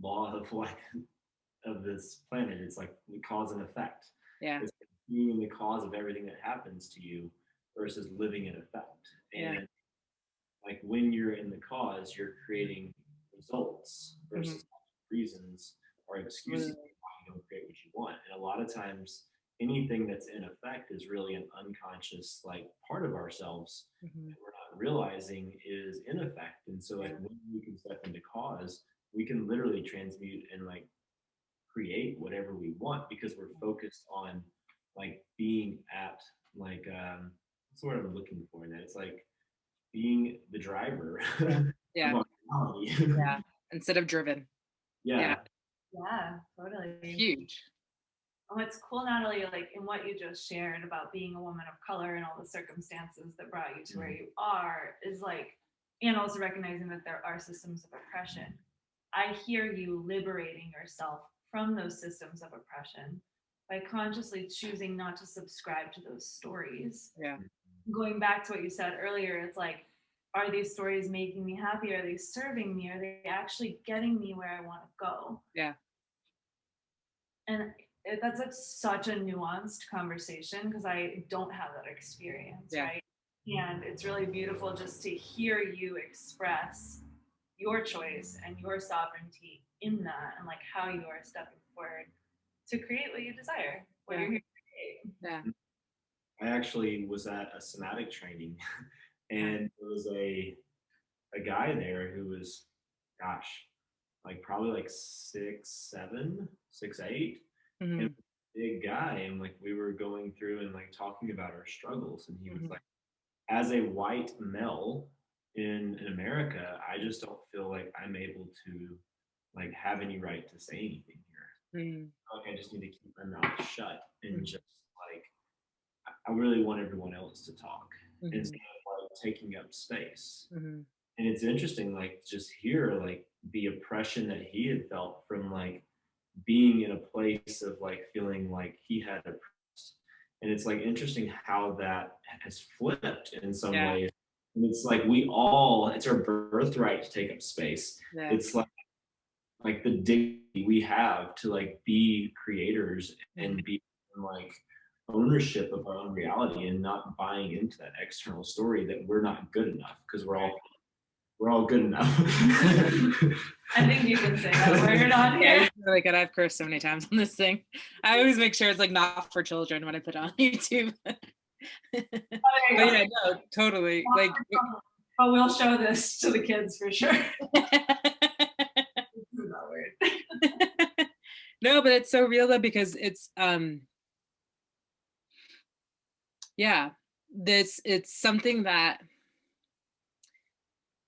law of like of this planet. It's like the cause and effect. Yeah. It's being the cause of everything that happens to you versus living in effect. And like when you're in the cause, you're creating results versus reasons or excuses why you don't create what you want. And a lot of times anything that's in effect is really an unconscious like part of ourselves that we're not realizing is in effect. And so like when we can step into cause, we can literally transmute and like create whatever we want because we're focused on like being at like what's the word I'm looking for in that? It's like being the driver Yeah. of our reality. Yeah. Instead of driven. Yeah. Yeah, totally. Huge. What's cool, Natalie, like in what you just shared about being a woman of color and all the circumstances that brought you to where you are, is like, and also recognizing that there are systems of oppression. I hear you liberating yourself from those systems of oppression by consciously choosing not to subscribe to those stories. Yeah. Going back to what you said earlier, it's like, are these stories making me happy? Are they serving me? Are they actually getting me where I want to go? Yeah. And that's such a nuanced conversation because I don't have that experience, Yeah. right? And it's really beautiful just to hear you express your choice and your sovereignty in that, and like how you are stepping forward to create what you desire, what you're here to create. Yeah. I actually was at a somatic training and there was a guy there who was, gosh, like probably like 6'7", 6'8", Mm-hmm. and big guy, and like we were going through and like talking about our struggles, and he was like, as a white male in America, I just don't feel like I'm able to like have any right to say anything here. Mm-hmm. Like I just need to keep my mouth shut and just like I really want everyone else to talk instead of like taking up space. Mm-hmm. And it's interesting, like just hear like the oppression that he had felt from like being in a place of like feeling like he had oppressed. And it's like interesting how that has flipped in some ways. And it's like it's our birthright to take up space. Yeah. It's like the dignity we have to like be creators and be like ownership of our own reality and not buying into that external story that we're not good enough because we're all good enough. I think you can say that word on here. Yeah, really good. I've cursed so many times on this thing. I always make sure it's like not for children when I put it on YouTube. But yeah, no, totally. Like, but we'll show this to the kids for sure. No, but it's so real though, because it's yeah, it's something that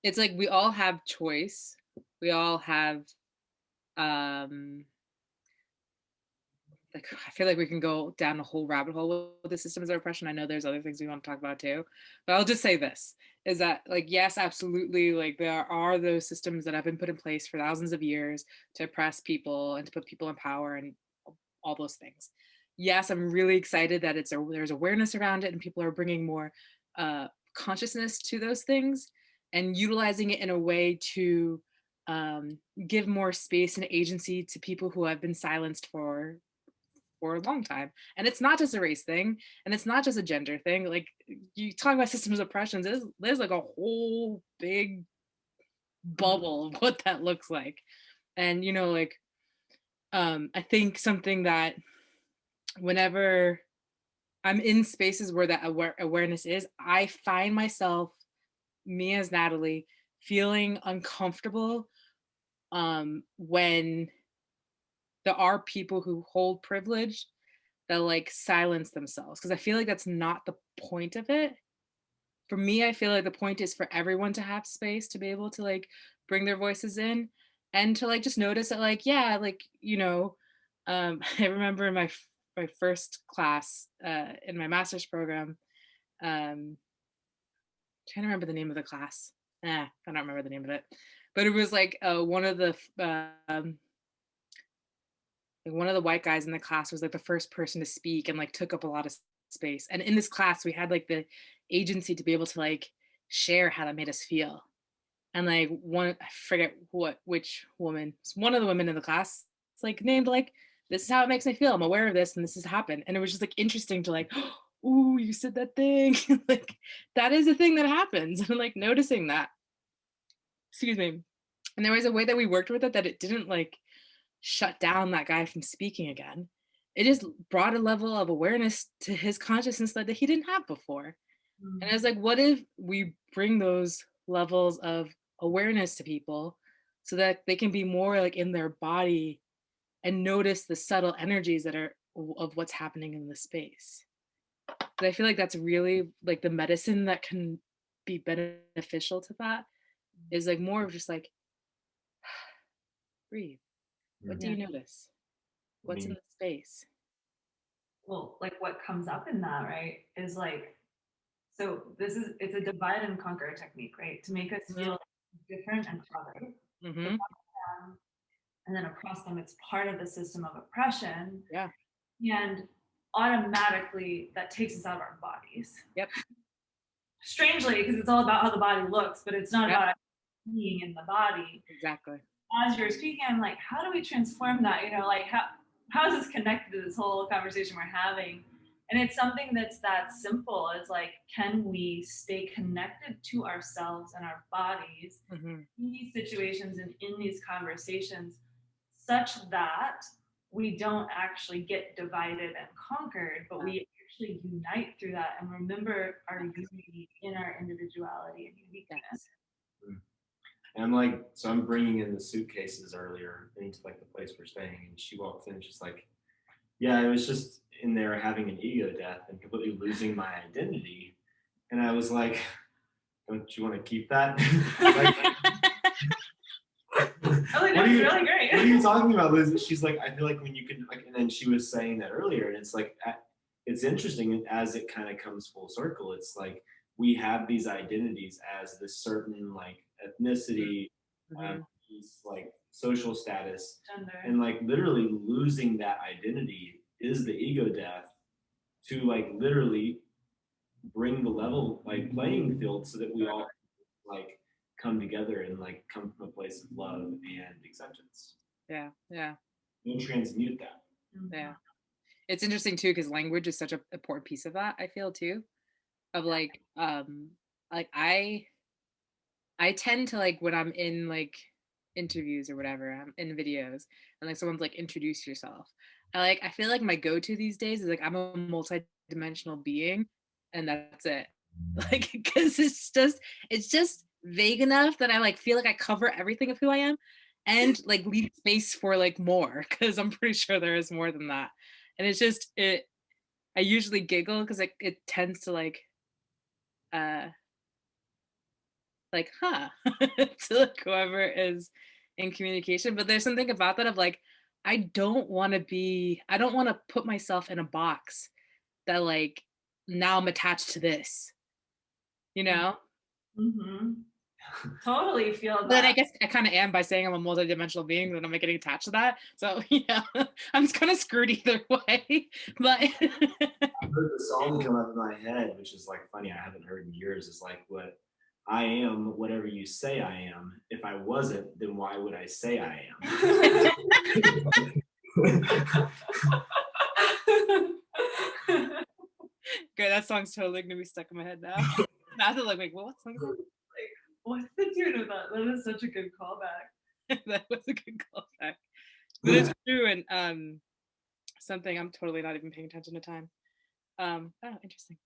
it's like we all have choice. We all have like I feel like we can go down a whole rabbit hole with the systems of oppression. I know there's other things we want to talk about too, but I'll just say this is that like yes, absolutely, like there are those systems that have been put in place for thousands of years to oppress people and to put people in power and all those things. Yes, I'm really excited that there's awareness around it and people are bringing more consciousness to those things and utilizing it in a way to give more space and agency to people who have been silenced for a long time. And it's not just a race thing, and it's not just a gender thing. Like you talk about systems of oppression, there's like a whole big bubble of what that looks like. And you know, like I think something that whenever I'm in spaces where that awareness is, I find myself, me as Natalie, feeling uncomfortable when there are people who hold privilege that like silence themselves, because I feel like that's not the point of it. For me, I feel like the point is for everyone to have space to be able to like bring their voices in and to like just notice that like yeah, like you know, I remember in my first class in my master's program, trying to remember the name of the class. I don't remember the name of it, but it was like one of the white guys in the class was like the first person to speak and like took up a lot of space. And in this class, we had like the agency to be able to like share how that made us feel. And like I forget which woman, it's one of the women in the class, it's like named like, this is how it makes me feel. I'm aware of this and this has happened. And it was just like interesting to like, ooh, you said that thing. Like that is a thing that happens. And like noticing that, excuse me. And there was a way that we worked with it that it didn't like shut down that guy from speaking again. It just brought a level of awareness to his consciousness that he didn't have before. And I was like, what if we bring those levels of awareness to people so that they can be more like in their body and notice the subtle energies that are of what's happening in the space. But I feel like that's really like the medicine that can be beneficial to that is like more of just like breathe. What do you notice? What's in the space? Well, like what comes up in that, right, is like, so it's a divide and conquer technique, right? To make us feel different and other. Mm-hmm. And then across them, it's part of the system of oppression. Yeah. And automatically that takes us out of our bodies. Yep. Strangely, because it's all about how the body looks, but it's not about being in the body. Exactly. As you're speaking, I'm like, how do we transform that? You know, like how is this connected to this whole conversation we're having? And it's something that's that simple. It's like, can we stay connected to ourselves and our bodies in these situations and in these conversations such that we don't actually get divided and conquered, but we actually unite through that and remember our unity in our individuality and uniqueness. And I'm like, so I'm bringing in the suitcases earlier into like the place we're staying, and she walks in, she's like, yeah, I was just in there having an ego death and completely losing my identity. And I was like, don't you want to keep that? Really great. What are you talking about, Liz? She's like, I feel like when you can, like, and then she was saying that earlier, and it's like, it's interesting as it kind of comes full circle. It's like we have these identities as this certain like ethnicity, like social status, gender, and like literally losing that identity is the ego death to like literally bring the level like playing field so that we all like come together and like come from a place of love and acceptance. Yeah. Don't transmute that. Yeah. It's interesting too, because language is such an important piece of that, I feel too. Of like I tend to like when I'm in like interviews or whatever, I'm in videos and like someone's like introduce yourself. I feel like my go-to these days is like I'm a multi-dimensional being and that's it. Like because it's just vague enough that I like feel like I cover everything of who I am and like leave space for like more because I'm pretty sure there is more than that. And it's just I usually giggle because it tends to like to like whoever is in communication. But there's something about that of like I don't want to put myself in a box that like now I'm attached to this, you know. Totally feel that. But then I guess I kind of am by saying I'm a multidimensional being, then I'm like getting attached to that. So yeah, I'm just kind of screwed either way. But I heard the song come up in my head, which is like funny. I haven't heard in years. It's like, what I am, whatever you say I am. If I wasn't, then why would I say I am? Good. That song's totally gonna be stuck in my head now. Now they're like, wait, what song is that? What's the tune of that? That is such a good callback. That was a good callback. But it's true, and something I'm totally not even paying attention to time. Interesting.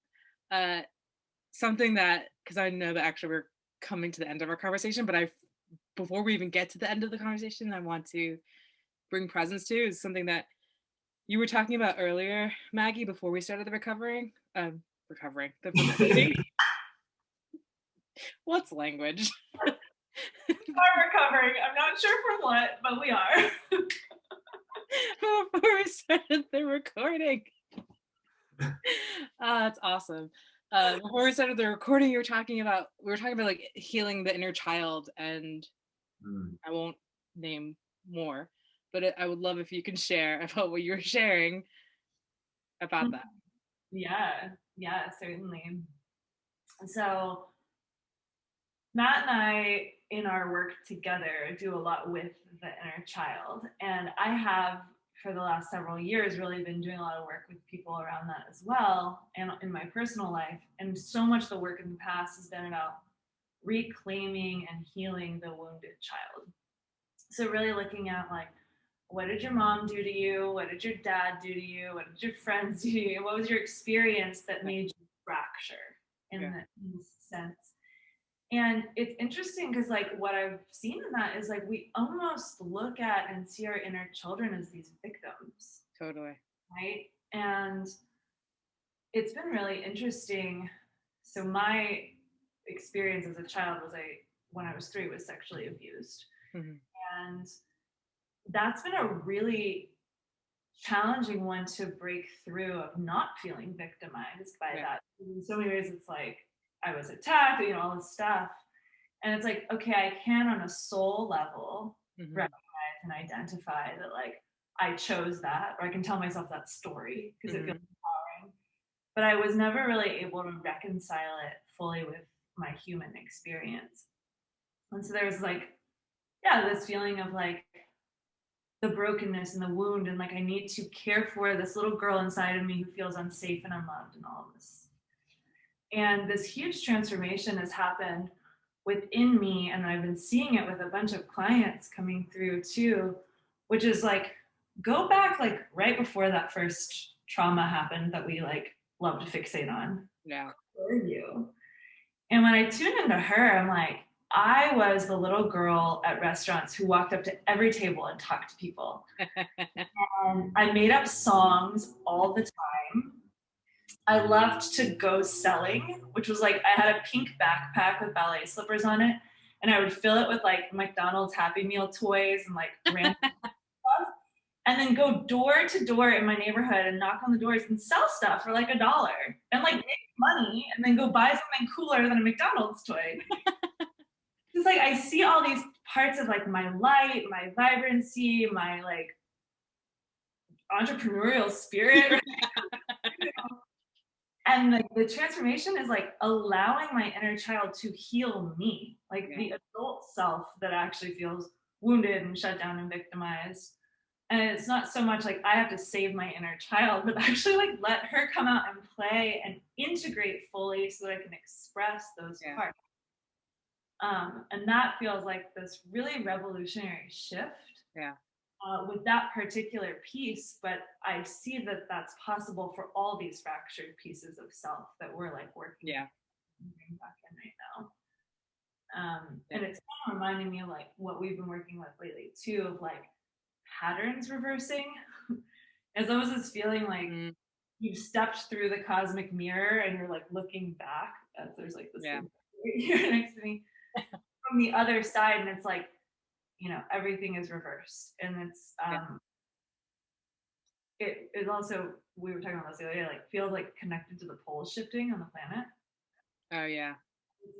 Something that because I know that actually we're coming to the end of our conversation, but before we even get to the end of the conversation, I want to bring presence to is something that you were talking about earlier, Maggie, before we started the recovering. The recording. What's language? We're recovering. I'm not sure from what, but we are. Before we started the recording. That's awesome. Before we started the recording, we were talking about like healing the inner child, and I won't name more, but I would love if you can share about what you were sharing about that. Yeah, certainly. So Matt and I, in our work together, do a lot with the inner child. And I have, for the last several years, really been doing a lot of work with people around that as well, and in my personal life. And so much of the work in the past has been about reclaiming and healing the wounded child. So really looking at like, what did your mom do to you? What did your dad do to you? What did your friends do to you? What was your experience that made you fracture in this sense? And it's interesting because like what I've seen in that is like we almost look at and see our inner children as these victims. Totally. Right? And it's been really interesting. So my experience as a child was when I was 3 was sexually abused. And that's been a really challenging one to break through, of not feeling victimized by that. In so many ways, it's like I was attacked, all this stuff. And it's like, okay, I can on a soul level recognize and identify that like I chose that, or I can tell myself that story because it feels empowering. But I was never really able to reconcile it fully with my human experience. And so there's like, this feeling of like the brokenness and the wound, and like I need to care for this little girl inside of me who feels unsafe and unloved and all of this. And this huge transformation has happened within me, and I've been seeing it with a bunch of clients coming through too, which is like, go back like right before that first trauma happened that we like love to fixate on. Yeah. Where are you? And when I tune into her, I'm like, I was the little girl at restaurants who walked up to every table and talked to people. And I made up songs all the time. I loved to go selling, which was like, I had a pink backpack with ballet slippers on it, and I would fill it with like McDonald's Happy Meal toys and like random stuff, and then go door to door in my neighborhood and knock on the doors and sell stuff for like $1 and like make money, and then go buy something cooler than a McDonald's toy. It's like I see all these parts of like my light, my vibrancy, my like entrepreneurial spirit. And like the transformation is like allowing my inner child to heal me, like the adult self that actually feels wounded and shut down and victimized. And it's not so much like I have to save my inner child, but actually like let her come out and play and integrate fully so that I can express those parts. And that feels like this really revolutionary shift with that particular piece. But I see that that's possible for all these fractured pieces of self that we're like working back in right now. And it's kind of reminding me of like what we've been working with lately too, of like patterns reversing. As almost this feeling like you've stepped through the cosmic mirror and you're like looking back as there's like this thing right here next to me from the other side, and it's like, everything is reversed. And it's it is also, we were talking about this the other day, like feels like connected to the poles shifting on the planet. Oh yeah.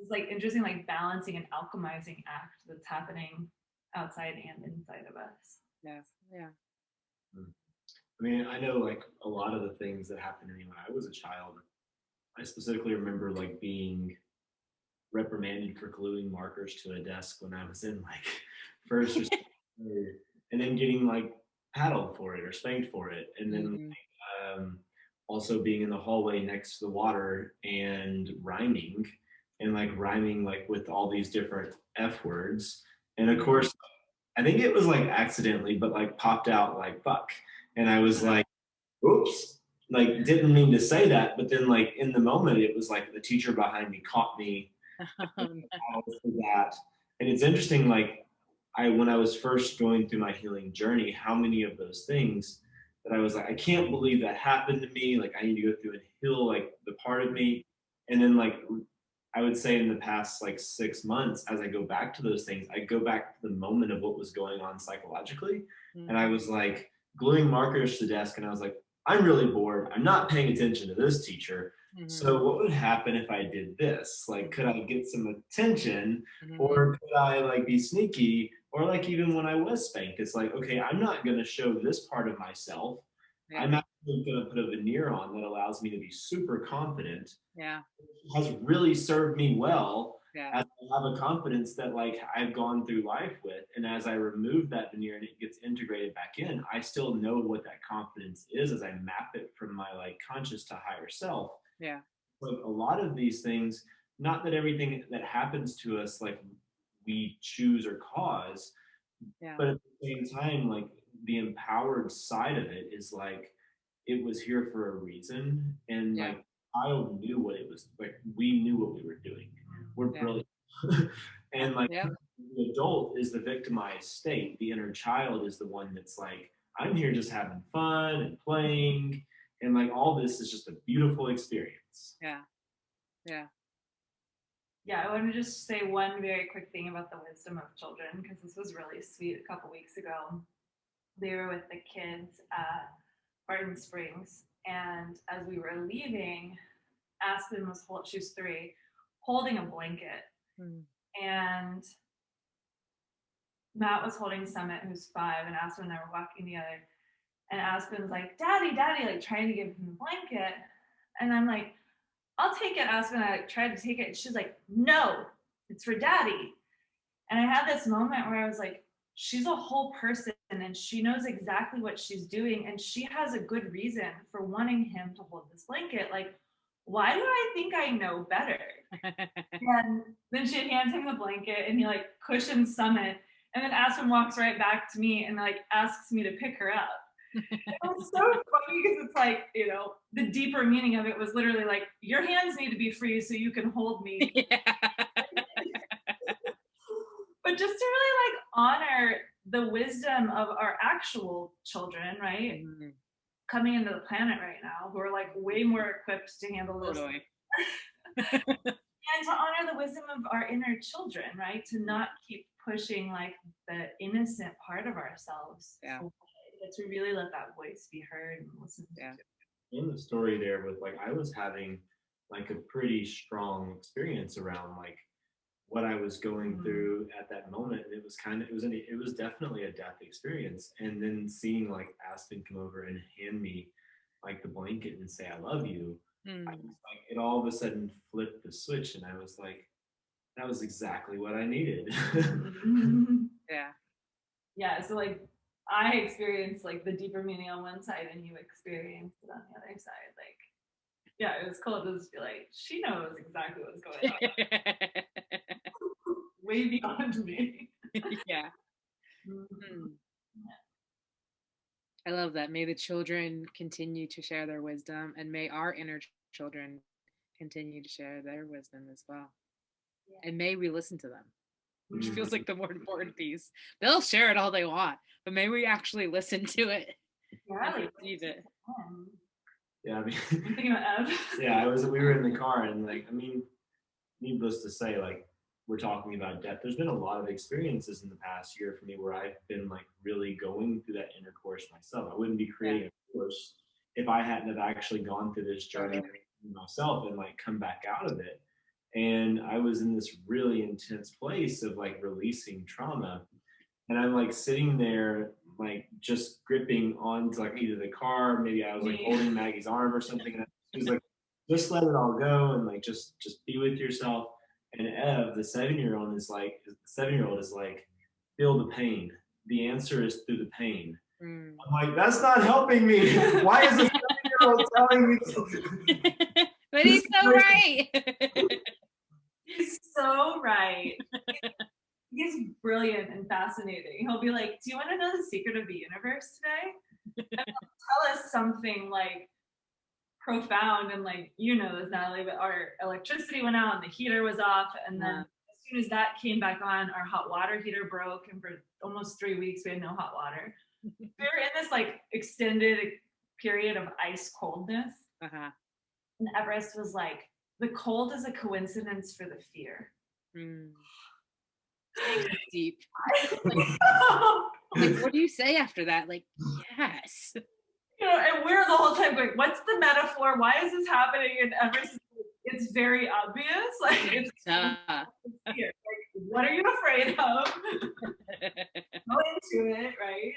It's like interesting, like balancing and alchemizing act that's happening outside and inside of us. Yeah. I mean, I know like a lot of the things that happened to me when I was a child. I specifically remember like being reprimanded for gluing markers to a desk when I was in like first or second grade, and then getting like paddled for it or spanked for it, and then also being in the hallway next to the water and rhyming like with all these different F words, and of course I think it was like accidentally, but like popped out like fuck, and I was like, oops, like didn't mean to say that, but then like in the moment it was like the teacher behind me caught me for that. And it's interesting, like when I was first going through my healing journey, how many of those things that I was like, I can't believe that happened to me, like I need to go through and heal like the part of me. And then like I would say in the past like 6 months, as I go back to those things, I go back to the moment of what was going on psychologically. And I was like gluing markers to the desk, and I was like, I'm really bored. I'm not paying attention to this teacher. So what would happen if I did this? Like, could I get some attention, or could I like be sneaky? Or like even when I was spanked, it's like, okay, I'm not going to show this part of myself. I'm actually going to put a veneer on that allows me to be super confident. It has really served me well. As I have a confidence that like I've gone through life with, and as I remove that veneer and it gets integrated back in, I still know what that confidence is as I map it from my like conscious to higher self. Like a lot of these things, not that everything that happens to us like we choose or cause, but at the same time, like the empowered side of it is like it was here for a reason, and like I knew what it was like. We knew what we were doing. We're brilliant. And like the adult is the victimized state. The inner child is the one that's like, I'm here just having fun and playing, and like all this is just a beautiful experience. Yeah, I want to just say one very quick thing about the wisdom of children, because this was really sweet a couple weeks ago. They were with the kids at Barton Springs, and as we were leaving, Aspen was she was 3, holding a blanket, and Matt was holding Summit, who's 5, and Aspen and I were walking together. And Aspen's like, "Daddy, Daddy," like trying to give him the blanket, and I'm like, "I'll take it, Aspen." I like tried to take it, and she's like, "No, it's for Daddy." And I had this moment where I was like, she's a whole person and she knows exactly what she's doing, and she has a good reason for wanting him to hold this blanket. Like, why do I think I know better? And then she hands him the blanket and he like cushions Summit, and then Aspen walks right back to me and like asks me to pick her up. It was so funny because it's like, you know, the deeper meaning of it was literally like, your hands need to be free so you can hold me. Yeah. But just to really like honor the wisdom of our actual children, right? Mm-hmm. Coming into the planet right now, who are like way more equipped to handle this. Totally. And to honor the wisdom of our inner children, right? To not keep pushing like the innocent part of ourselves. Yeah. But to really let that voice be heard and listened Yeah. to. In the story there with like, I was having like a pretty strong experience around like what I was going through at that moment. And it was definitely a death experience. And then seeing like Aspen come over and hand me like the blanket and say, "I love you." I was like, it all of a sudden flipped the switch. And I was like, that was exactly what I needed. Yeah. Yeah. So like I experienced like the deeper meaning on one side and you experienced it on the other side. Like, yeah, it was cool to just be like, she knows exactly what's going on. Way beyond me. Yeah. I love that. May the children continue to share their wisdom, and may our inner children continue to share their wisdom as well. Yeah. And may we listen to them, which feels like the more important piece. They'll share it all they want, but may we actually listen to it. Yeah, like, receive it. Yeah, I mean, I'm thinking about Ev. Yeah, we were in the car, and like, I mean, needless to say, like, we're talking about death. There's been a lot of experiences in the past year for me where I've been like really going through that intercourse myself. I wouldn't be creating a course if I hadn't have actually gone through this journey myself and like come back out of it. And I was in this really intense place of like releasing trauma. And I'm like sitting there, like just gripping onto like either the car, maybe I was like holding Maggie's arm or something. And she was like, just let it all go and like just be with yourself. And Ev, the 7-year-old is like, feel the pain. The answer is through the pain. I'm like, that's not helping me. Why is this 7-year-old telling me? But he's so right. He's so right. He's brilliant and fascinating. He'll be like, "Do you want to know the secret of the universe today?" And he'll tell us something like profound and like, you know this, Natalie, but our electricity went out and the heater was off, and then as soon as that came back on, our hot water heater broke, and for almost 3 weeks we had no hot water. We were in this like extended period of ice coldness. And Everest was like, "The cold is a coincidence for the fear." Deep. Like, what do you say after that? Like, yes. You know, and we're the whole time going, "What's the metaphor? Why is this happening?" And Everest, it's very obvious. Like, it's fear. Like, what are you afraid of? Go into it, right?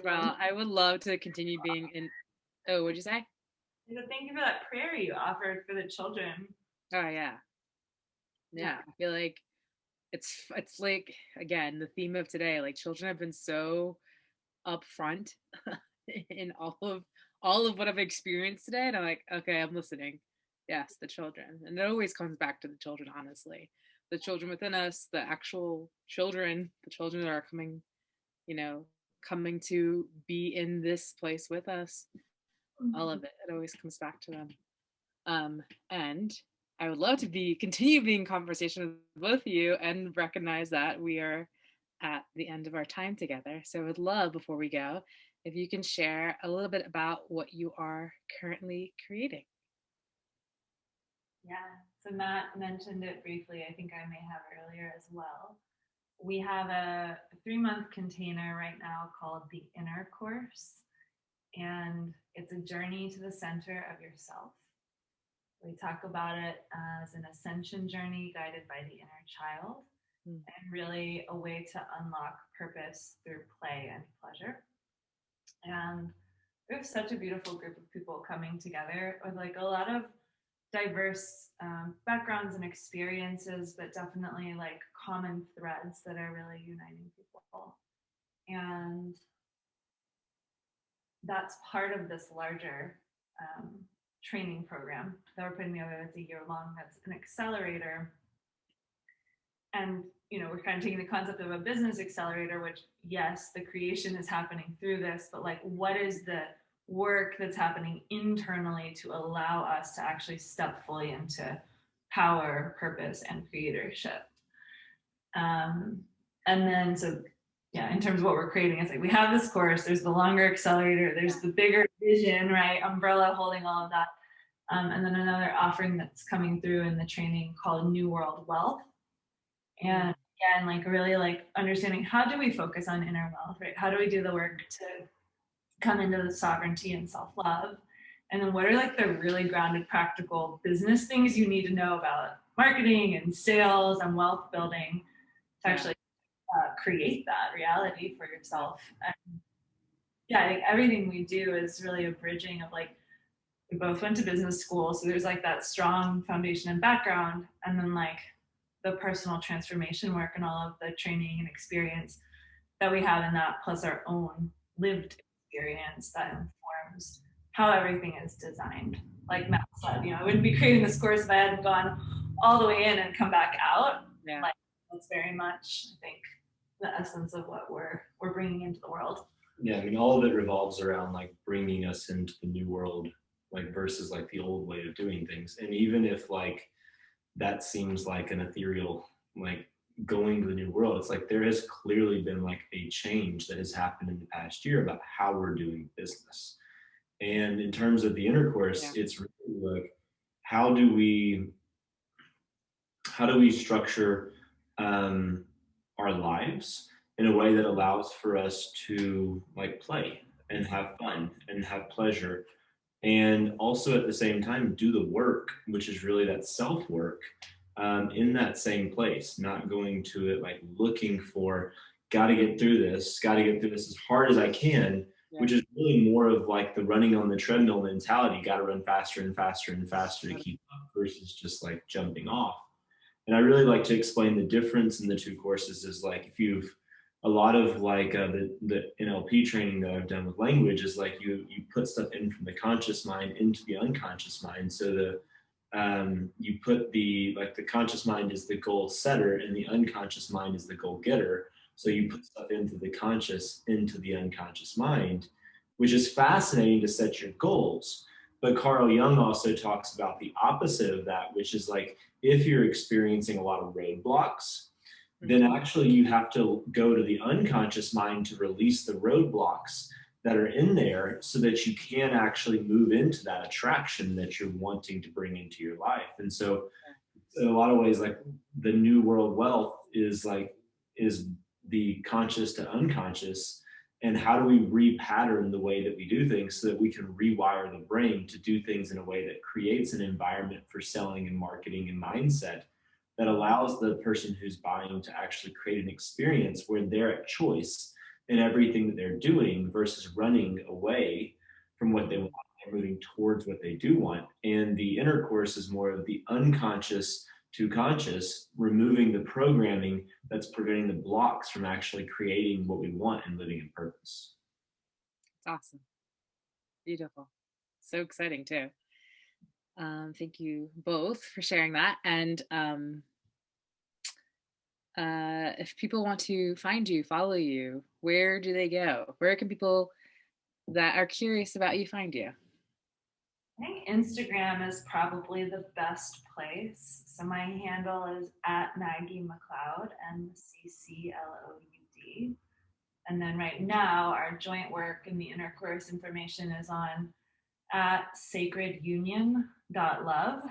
Well, I would love to continue being in. Oh, what'd you say? Thank you for that prayer you offered for the children. Oh yeah. I feel like it's like, again, the theme of today, like children have been so upfront in all of what I've experienced today, and I'm like, okay, I'm listening. Yes, the children. And it always comes back to the children, honestly. The children within us, the actual children, the children that are coming to be in this place with us. All of it always comes back to them. And I would love to continue being in conversation with both of you and recognize that we are at the end of our time together. So I would love, before we go, if you can share a little bit about what you are currently creating. Yeah. So Matt mentioned it briefly. I think I may have earlier as well. We have a 3-month container right now called the Intercourse, and it's a journey to the center of yourself. We talk about it as an ascension journey guided by the inner child, and really a way to unlock purpose through play and pleasure. And we have such a beautiful group of people coming together with like a lot of diverse backgrounds and experiences, but definitely like common threads that are really uniting people. And that's part of this larger training program that we're putting together. That's a year long. That's an accelerator. And we're kind of taking the concept of a business accelerator, which yes, the creation is happening through this, but like what is the work that's happening internally to allow us to actually step fully into power, purpose, and creatorship. And then in terms of what we're creating, it's like we have this course, there's the longer accelerator, there's the bigger vision, right? Umbrella holding all of that. And then another offering that's coming through in the training called New World Wealth. And again, like really like understanding how do we focus on inner wealth, right? How do we do the work to come into the sovereignty and self-love? And then what are like the really grounded, practical business things you need to know about marketing and sales and wealth building to actually create that reality for yourself? And I think everything we do is really a bridging of like, we both went to business school, so there's like that strong foundation and background, and then like the personal transformation work and all of the training and experience that we have in that, plus our own lived experience that informs how everything is designed. Like Matt said, I wouldn't be creating this course if I hadn't gone all the way in and come back out. Yeah. Like that's very much, I think, the essence of what we're bringing into the world. Yeah, I mean, all of it revolves around like bringing us into the new world, like versus like the old way of doing things. And even if like that seems like an ethereal, like going to the new world, it's like there has clearly been like a change that has happened in the past year about how we're doing business. And in terms of the intercourse, it's really like how do we structure our lives in a way that allows for us to like play and have fun and have pleasure, and also at the same time do the work, which is really that self work, in that same place, not going to it like looking for got to get through this as hard as I can, which is really more of like the running on the treadmill mentality, got to run faster and faster and faster to keep up, versus just like jumping off. And I really like to explain the difference in the two courses is like if you've a lot of like the NLP training that I've done with language is like you put stuff in from the conscious mind into the unconscious mind. So you put the conscious mind is the goal setter and the unconscious mind is the goal getter. So you put stuff into the conscious, into the unconscious mind, which is fascinating to set your goals. But Carl Jung also talks about the opposite of that, which is like if you're experiencing a lot of roadblocks, then actually you have to go to the unconscious mind to release the roadblocks that are in there so that you can actually move into that attraction that you're wanting to bring into your life. And so in a lot of ways, like the new world wealth is the conscious to unconscious, and how do we repattern the way that we do things so that we can rewire the brain to do things in a way that creates an environment for selling and marketing and mindset that allows the person who's buying to actually create an experience where they're at choice in everything that they're doing versus running away from what they want and moving towards what they do want. And the intercourse is more of the unconscious to conscious, removing the programming that's preventing the blocks from actually creating what we want and living in purpose. It's awesome. Beautiful. So exciting too. Thank you both for sharing that. And if people want to find you, follow you, where do they go? Where can people that are curious about you find you? I think Instagram is probably the best place. So my handle is at Maggie McCloud, MCCLOUD. And then right now, our joint work and the intercourse information is on at sacredunion.love.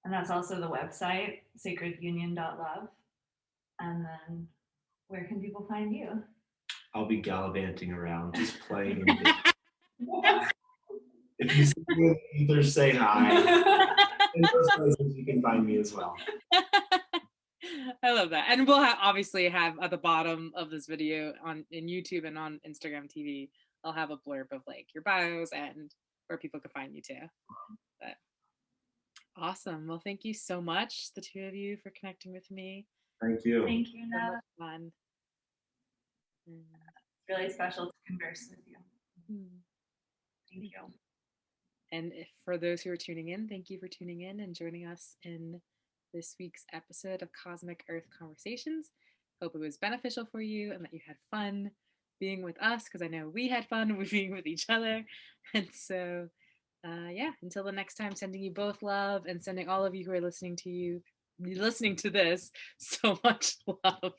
And that's also the website, sacredunion.love. And then where can people find you? I'll be gallivanting around, just playing. If you see me in the ether, say hi. In those places, you can find me as well. I love that. And we'll obviously have at the bottom of this video in YouTube and on Instagram TV, I'll have a blurb of like your bios and where people can find you too. But awesome. Well, thank you so much, the two of you, for connecting with me. Thank you. Thank you, So Nat. much fun. It's really special to converse with you. Thank you. And for those who are tuning in, thank you for tuning in and joining us in this week's episode of Cosmic Earth Conversations. Hope it was beneficial for you and that you had fun being with us, because I know we had fun being with each other. And so, yeah, until the next time, sending you both love and sending all of you who are listening to this so much love.